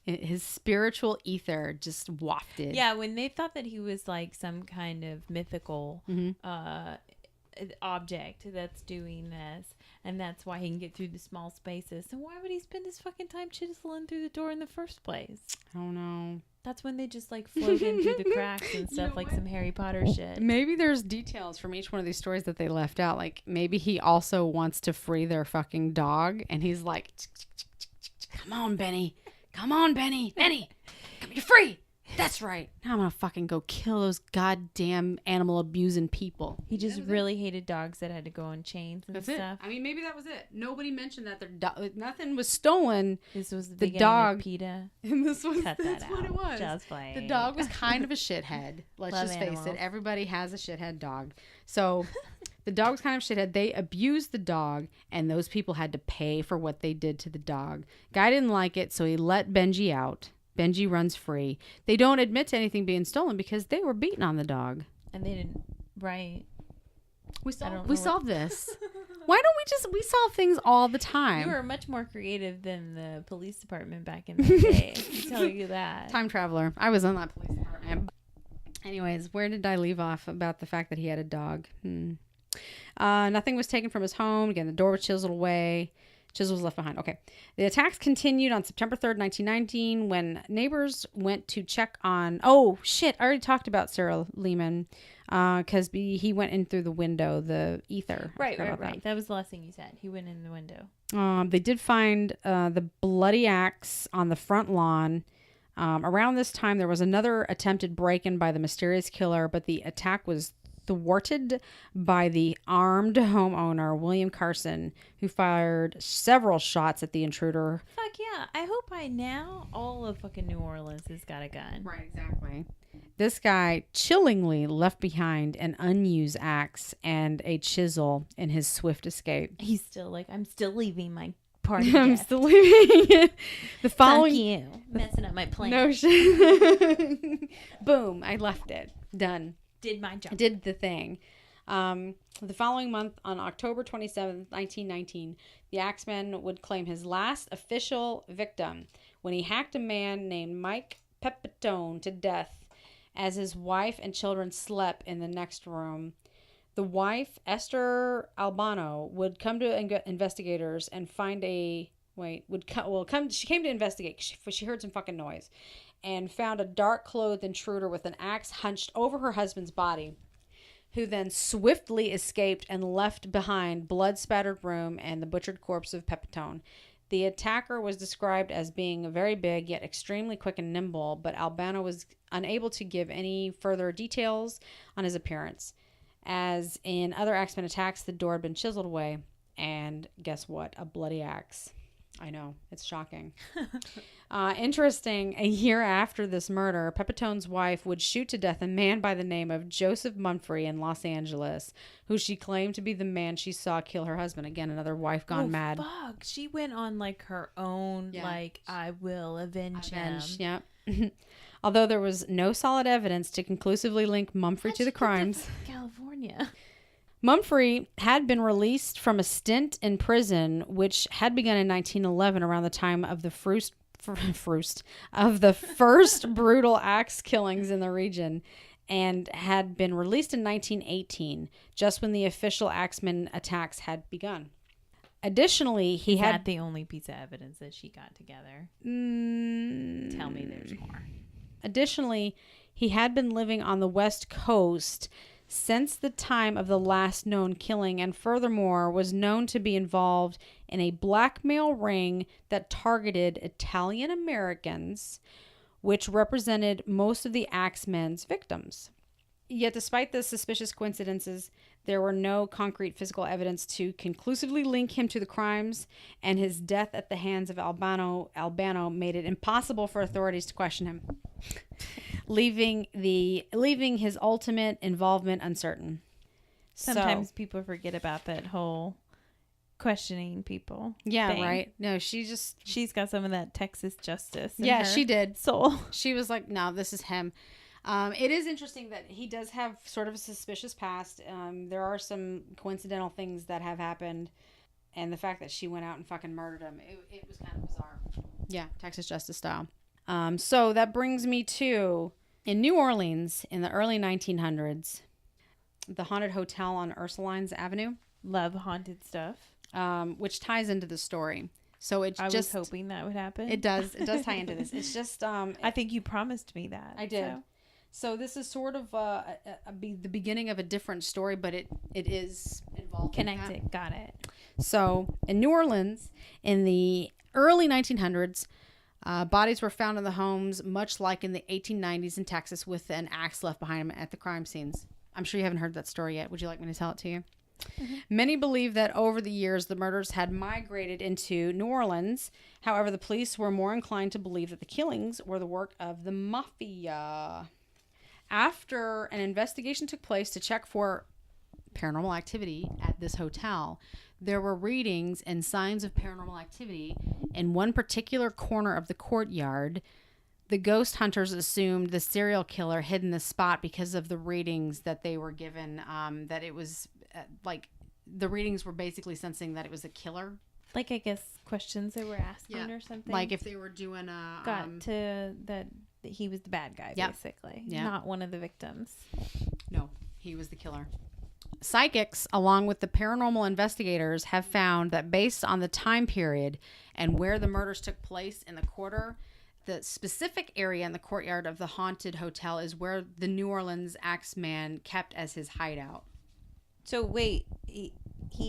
His spiritual ether just wafted. Yeah, when they thought that he was like some kind of mythical... object that's doing this, and that's why he can get through the small spaces. And why would he spend his fucking time chiseling through the door in the first place? I don't know. That's when they just like float in through the cracks and stuff, like some Harry Potter shit. Maybe there's details from each one of these stories that they left out. Like maybe he also wants to free their fucking dog, and he's like, come on, Benny. Come on, Benny. Benny, come, you're free. That's right. Now I'm going to fucking go kill those goddamn animal abusing people. He just really hated dogs that had to go on chains and stuff. I mean, maybe that was it. Nobody mentioned that their nothing was stolen. This was the dog. Of PETA. And that's what it was. Just playing. The dog was kind of a shithead. Let's just face it. Everybody has a shithead dog. So the dog was kind of a shithead. They abused the dog, and those people had to pay for what they did to the dog. Guy didn't like it, so he let Benji out Benji runs free. They don't admit to anything being stolen because they were beating on the dog. And they didn't. Right. We solved this. Why don't we solve things all the time? You were much more creative than the police department back in the day. I can tell you that. Time traveler. I was on that police department. Anyways, where did I leave off about the fact that he had a dog? Nothing was taken from his home. Again, the door was chiseled away. Chisel was left behind. Okay. The attacks continued on September 3rd, 1919, when neighbors went to check on... Oh, shit. I already talked about Sarah Lehman because he went in through the window, the ether. Right. That was the last thing you said. He went in the window. They did find the bloody axe on the front lawn. Around this time, there was another attempted break-in by the mysterious killer, but the attack was thwarted by the armed homeowner, William Carson, who fired several shots at the intruder. Fuck yeah. I hope by now all of fucking New Orleans has got a gun. Right, exactly. This guy chillingly left behind an unused axe and a chisel in his swift escape. He's still like, I'm still leaving my party. I'm still leaving. The following... Fuck you. Messing up my plan. No shit. Boom. I left it. Done. Did my job. Did the thing. The following month, on October 27th, 1919, the Axeman would claim his last official victim when he hacked a man named Mike Pepitone to death as his wife and children slept in the next room. The wife, Esther Albano, would come to investigators and find a... She came to investigate. She heard some fucking noise and found a dark-clothed intruder with an axe hunched over her husband's body, who then swiftly escaped and left behind blood-spattered room and the butchered corpse of Pepitone. The attacker was described as being very big, yet extremely quick and nimble, but Albano was unable to give any further details on his appearance. As in other Axeman attacks, the door had been chiseled away, and guess what? A bloody axe. I know, it's shocking. Interesting, a year after this murder, Pepitone's wife would shoot to death a man by the name of Joseph Mumphrey in Los Angeles, who she claimed to be the man she saw kill her husband. Again, another wife gone mad. Fuck. She went on like her own, I will avenge him. Yeah. Although there was no solid evidence to conclusively link Mumphrey to the crimes. California. Mumphrey had been released from a stint in prison, which had begun in 1911, around the time of the first brutal axe killings in the region, and had been released in 1918, just when the official Axeman attacks had begun. Additionally, he had the only piece of evidence that she got together. Tell me there's more. Additionally, he had been living on the West Coast since the time of the last known killing, and furthermore was known to be involved in a blackmail ring that targeted Italian Americans, which represented most of the Axeman's victims. Yet despite the suspicious coincidences, there were no concrete physical evidence to conclusively link him to the crimes, and his death at the hands of Albano made it impossible for authorities to question him, leaving his ultimate involvement uncertain. Sometimes people forget about that whole questioning people. Yeah, thing. right. No, she's got some of that Texas justice. Yeah, she did. Soul. She was like, no, this is him. It is interesting that he does have sort of a suspicious past. There are some coincidental things that have happened, and the fact that she went out and fucking murdered him, it was kind of bizarre. Yeah, Texas justice style. So that brings me to, in New Orleans in the early 1900s, the haunted hotel on Ursulines Avenue. Love haunted stuff. Which ties into the story. So I was hoping that would happen. It does tie into this. It's just I think you promised me that. I did. So this is sort of the beginning of a different story, but it is involved. Connected. Got it. So in New Orleans in the early 1900s, bodies were found in the homes, much like in the 1890s in Texas, with an axe left behind them at the crime scenes. I'm sure you haven't heard that story yet. Would you like me to tell it to you? Mm-hmm. Many believe that over the years the murders had migrated into New Orleans. However, the police were more inclined to believe that the killings were the work of the mafia. After an investigation took place to check for paranormal activity at this hotel, there were readings and signs of paranormal activity in one particular corner of the courtyard the ghost hunters assumed the serial killer hid in the spot because of the readings that they were given, that it was like the readings were basically sensing that it was a killer. Like, I guess, questions they were asking or something. Like if they were doing a... Got to that he was the bad guy, basically. Yeah. Not one of the victims. No, he was the killer. Psychics, along with the paranormal investigators, have found that based on the time period and where the murders took place in the quarter, the specific area in the courtyard of the haunted hotel is where the New Orleans Axeman kept as his hideout. So wait, he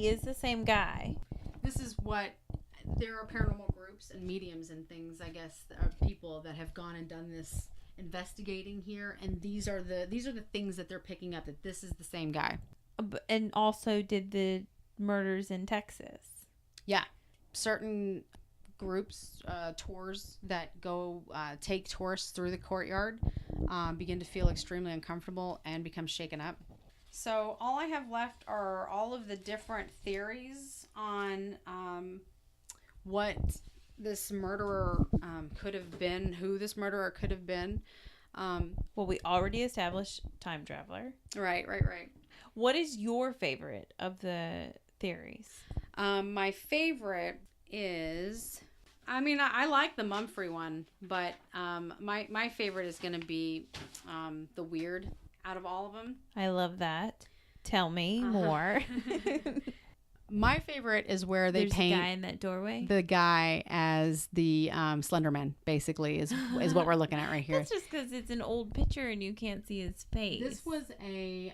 is the same guy. This is what... There are paranormal groups and mediums and things, I guess, people that have gone and done this investigating here, and these are the things that they're picking up, that this is the same guy. And also did the murders in Texas. Yeah. Certain groups, tours that go take tourists through the courtyard begin to feel extremely uncomfortable and become shaken up. So all I have left are all of the different theories on what this murderer could have been, who this murderer could have been. Well, we already established time traveler. Right. What is your favorite of the theories? My favorite is... I mean, I like the Mumphrey one, but my favorite is going to be the weird out of all of them. I love that. Tell me more. My favorite is where they paint the guy in that doorway. The guy as the Slender Man, basically, is what we're looking at right here. That's just because it's an old picture and you can't see his face. This was a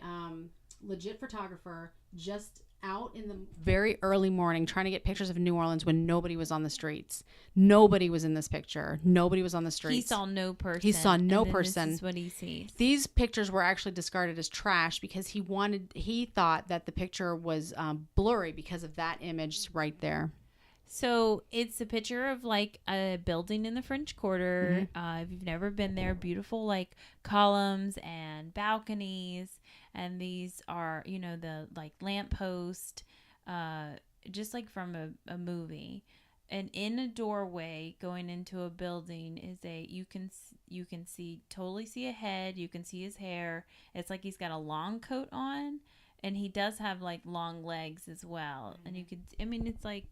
legit photographer just out in the very early morning trying to get pictures of New Orleans when nobody was on the streets. Nobody was in this picture. Nobody was on the streets. He saw no person. He saw no person. This is what he sees. These pictures were actually discarded as trash because he thought that the picture was blurry because of that image right there. So it's a picture of like a building in the French Quarter. If you've never been there, beautiful like columns and balconies. And these are, the like lamppost, just like from a movie. And in a doorway going into a building is you can totally see a head. You can see his hair. It's like he's got a long coat on, and he does have like long legs as well. And it's like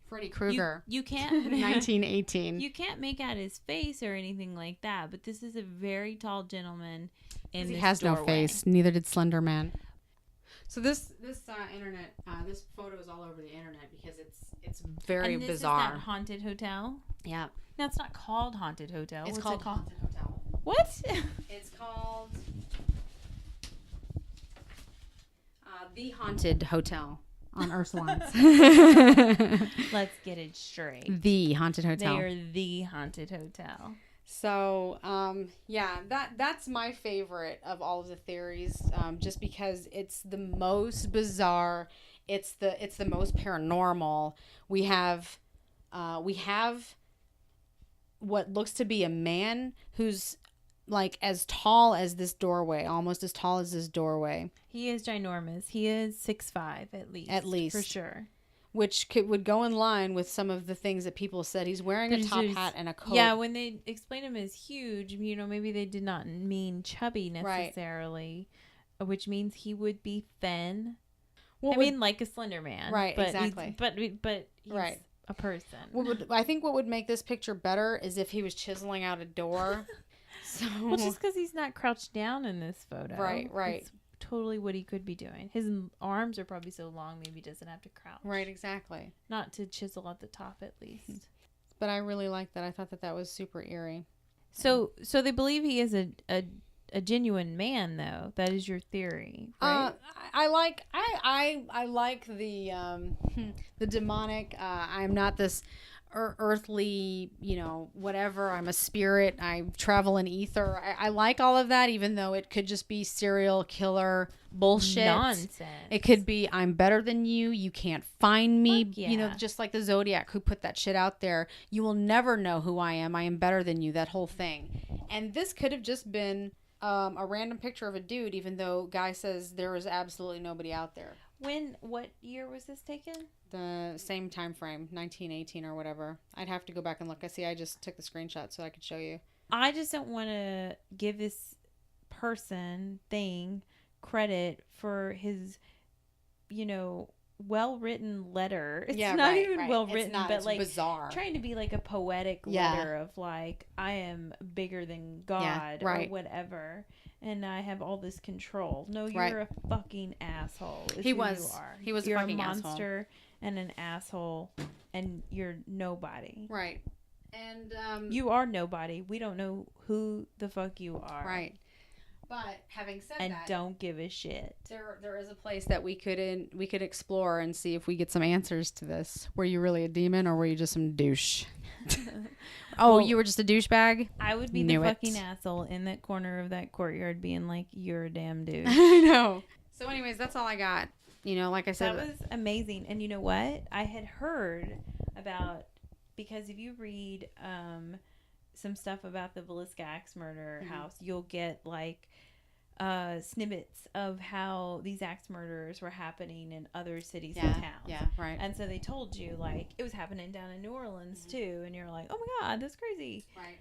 Freddy Krueger. You can't 1918. You can't make out his face or anything like that. But this is a very tall gentleman. He has doorway. No face. Neither did Slender Man. So this internet, this photo is all over the internet because it's very and this bizarre. Is that haunted hotel? Yeah. No, it's not called Haunted Hotel. It's called Haunted Hotel. What? It's called The Haunted Hotel on Ursulines. Let's get it straight. The Haunted Hotel. They are the Haunted Hotel. So, that's my favorite of all of the theories, just because it's the most bizarre. It's the most paranormal. We have what looks to be a man who's like as tall as this doorway, almost as tall as this doorway. He is ginormous. He is 6'5" at least. At least. For sure. Which would go in line with some of the things that people said. He's wearing a top hat and a coat. Yeah, when they explain him as huge, maybe they did not mean chubby necessarily, right. Which means he would be thin. Like a Slender Man. Right, exactly. But he's right. a person. I think what would make this picture better is if he was chiseling out a door. Well, just because he's not crouched down in this photo. Right. It's totally what he could be doing. His arms are probably so long, maybe he doesn't have to crouch. Right, exactly. Not to chisel at the top, at least. But I really liked that. I thought that was super eerie. So they believe he is a genuine man, though. That is your theory, right? I like the demonic. I'm not this earthly, whatever. I'm a spirit. I travel in ether. I like all of that, even though it could just be serial killer bullshit. Nonsense. It could be I'm better than you. You can't find me. Fuck yeah. Just like the Zodiac who put that shit out there. You will never know who I am. I am better than you. That whole thing. And this could have just been a random picture of a dude, even though Guy says there was absolutely nobody out there. What year was this taken? The same time frame, 1918 or whatever. I'd have to go back and look. I just took the screenshot so I could show you. I just don't want to give this thing credit for his, well-written letter. It's not even well-written, but it's like bizarre. Trying to be like a poetic letter of like, I am bigger than God or whatever, and I have all this control. No, you're a fucking asshole. He was You're a fucking monster and an asshole, and you're nobody. Right. And you are nobody. We don't know who the fuck you are. Right. But having said and that, don't give a shit. There is a place that we could explore and see if we get some answers to this. Were you really a demon, or were you just some douche? You were just a douchebag? I would be the fucking asshole in that corner of that courtyard being like, you're a damn douche. I know. So anyways, that's all I got. Like I said. That was amazing. And you know what? I had heard about, because if you read some stuff about the Villisca Axe murder house, you'll get like snippets of how these axe murders were happening in other cities and towns. Yeah, right. And so they told you like it was happening down in New Orleans too, and you're like, oh my God, that's crazy. Right.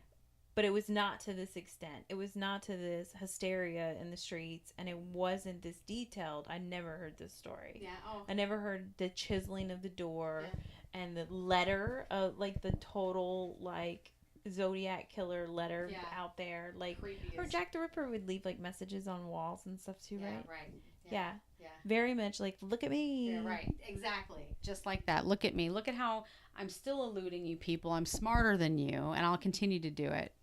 But it was not to this extent. It was not to this hysteria in the streets, and it wasn't this detailed. I never heard this story. Yeah. Oh. I never heard the chiseling of the door and the letter of like the total like Zodiac killer letter out there, like, or Jack the Ripper would leave like messages on walls and stuff too, right? Right. Yeah. Very much like, look at me. Yeah, right. Exactly. Just like that. Look at me. Look at how I'm still eluding you people. I'm smarter than you, and I'll continue to do it.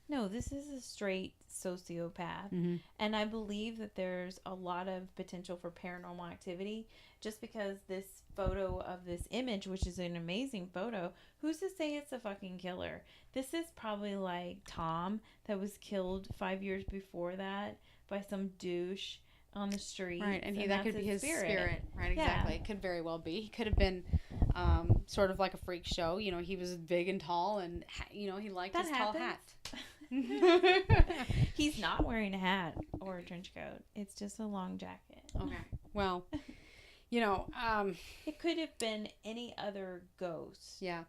No, this is a straight sociopath. Mm-hmm. And I believe that there's a lot of potential for paranormal activity just because this photo of this image, which is an amazing photo, who's to say it's a fucking killer? This is probably like Tom that was killed 5 years before that by some douche on the street. Right, and that could be his spirit. Right, exactly. It could very well be. He could have been sort of like a freak show. He was big and tall, and he liked his tall hat. He's not wearing a hat or a trench coat. It's just a long jacket. Okay. Well, it could have been any other ghost. Yeah.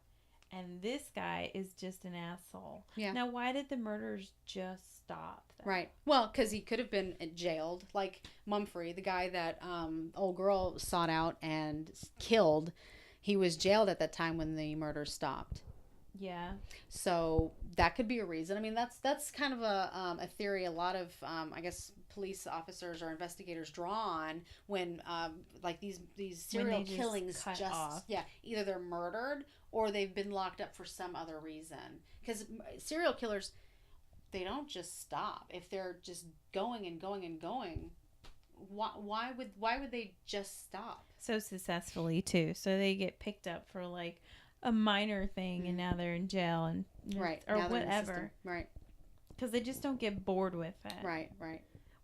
And this guy is just an asshole. Yeah. Now, why did the murders just stop? Right. Well, because he could have been jailed. Like Mumfrey, the guy that old girl sought out and killed, he was jailed at that time when the murder stopped. Yeah. So that could be a reason. I mean, that's kind of a theory a lot of, I guess, police officers or investigators draw on when like these serial killings just off. Yeah, either they're murdered or they've been locked up for some other reason. Because serial killers, they don't just stop. If they're just going and going and going, why would they just stop? So successfully too. So they get picked up for like a minor thing, and now they're in jail and or whatever. Right. Because they just don't get bored with it. Right.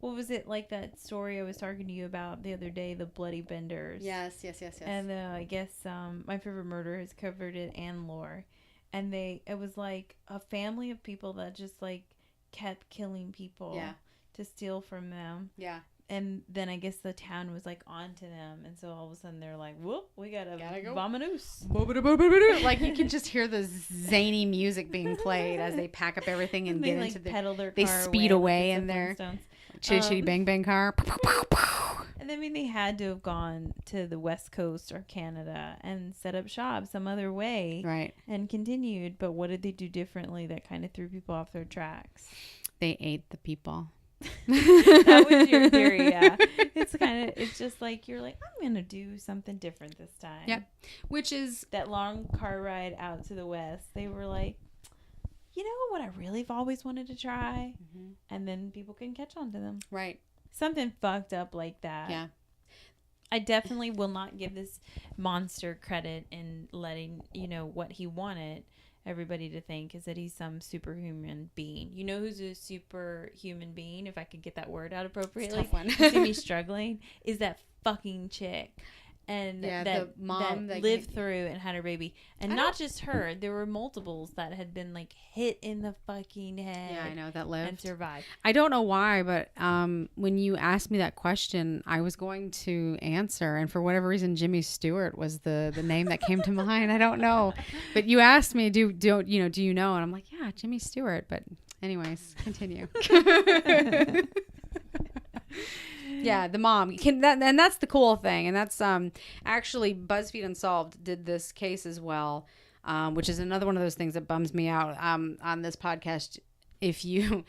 What was it like that story I was talking to you about the other day, the Bloody Benders? Yes. And I guess My Favorite Murder has covered it, and Lore. And it was like a family of people that just like kept killing people to steal from them. Yeah. And then I guess the town was like on to them, and so all of a sudden they're like, "Whoop, we gotta go. Vamoose." Like you can just hear the zany music being played as they pack up everything and get into pedal their car. They speed away in their chitty chitty bang bang car. And I mean, they had to have gone to the West Coast or Canada and set up shop some other way, right? And continued. But what did they do differently that kind of threw people off their tracks? They ate the people. That was your theory, yeah. It's just like you're like, I'm gonna do something different this time. Yep. Which is that long car ride out to the West. They were like, you know what I really have always wanted to try? Mm-hmm. And then people can catch on to them. Right. Something fucked up like that. Yeah. I definitely will not give this monster credit in letting, what he wanted everybody to think is that he's some superhuman being. You know who's a superhuman being, if I could get that word out appropriately? It's a tough one. You see me struggling? Is that fucking chick. And the mom that lived through and had her baby. And not just her. There were multiples that had been like hit in the fucking head. Yeah, I know, that lived. And survived. I don't know why, but when you asked me that question, I was going to answer. And for whatever reason, Jimmy Stewart was the name that came to mind. I don't know. But you asked me, do you know? And I'm like, yeah, Jimmy Stewart. But Anyways, continue. Yeah, the mom and that's the cool thing, and that's actually BuzzFeed Unsolved did this case as well, which is another one of those things that bums me out on this podcast. If you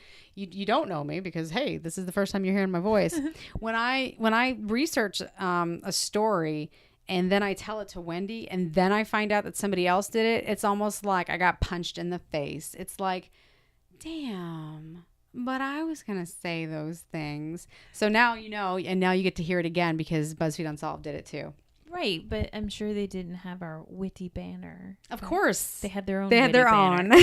don't know me, because hey, this is the first time you're hearing my voice. when I research a story and then I tell it to Wendy and then I find out that somebody else did it, it's almost like I got punched in the face. It's like, damn. But I was going to say those things. So now you know, and now you get to hear it again because BuzzFeed Unsolved did it too. Right, but I'm sure they didn't have our witty banner. Of course. They had their own. They had their banner. own.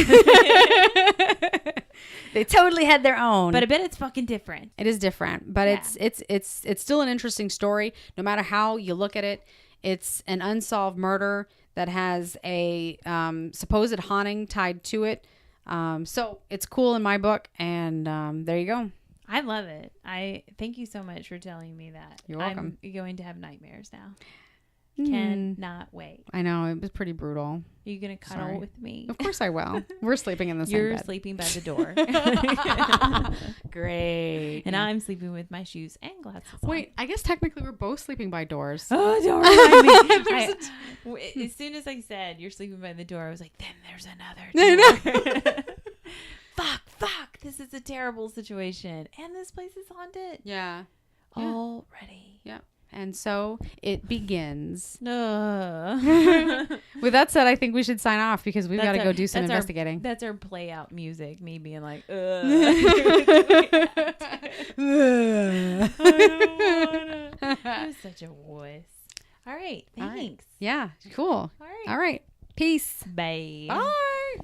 They totally had their own. But I bet it's fucking different. It is different, but Yeah. it's still an interesting story no matter how you look at it. It's an unsolved murder that has a supposed haunting tied to it. So it's cool in my book, and there you go. I love it. I thank you so much for telling me that. You're welcome. I'm going to have nightmares now. Cannot wait. I know, it was pretty brutal. Are you gonna cuddle with me? Of course I will. We're sleeping in the same You're bed. sleeping by the door. Great. And I'm sleeping with my shoes and glasses on. Wait, I guess technically we're both sleeping by doors. Oh, don't remind me. As soon as I said you're sleeping by the door, I was like, then there's another door. Fuck. This is a terrible situation. And this place is haunted. Yeah. Already. Yeah. And so it begins. With With that said, I think we should sign off because we've got to go do some investigating. That's our play out music. Me being like, I don't wanna. You're such a wuss. All right. Thanks. Yeah. Cool. All right. All right. Peace. Bye. Bye.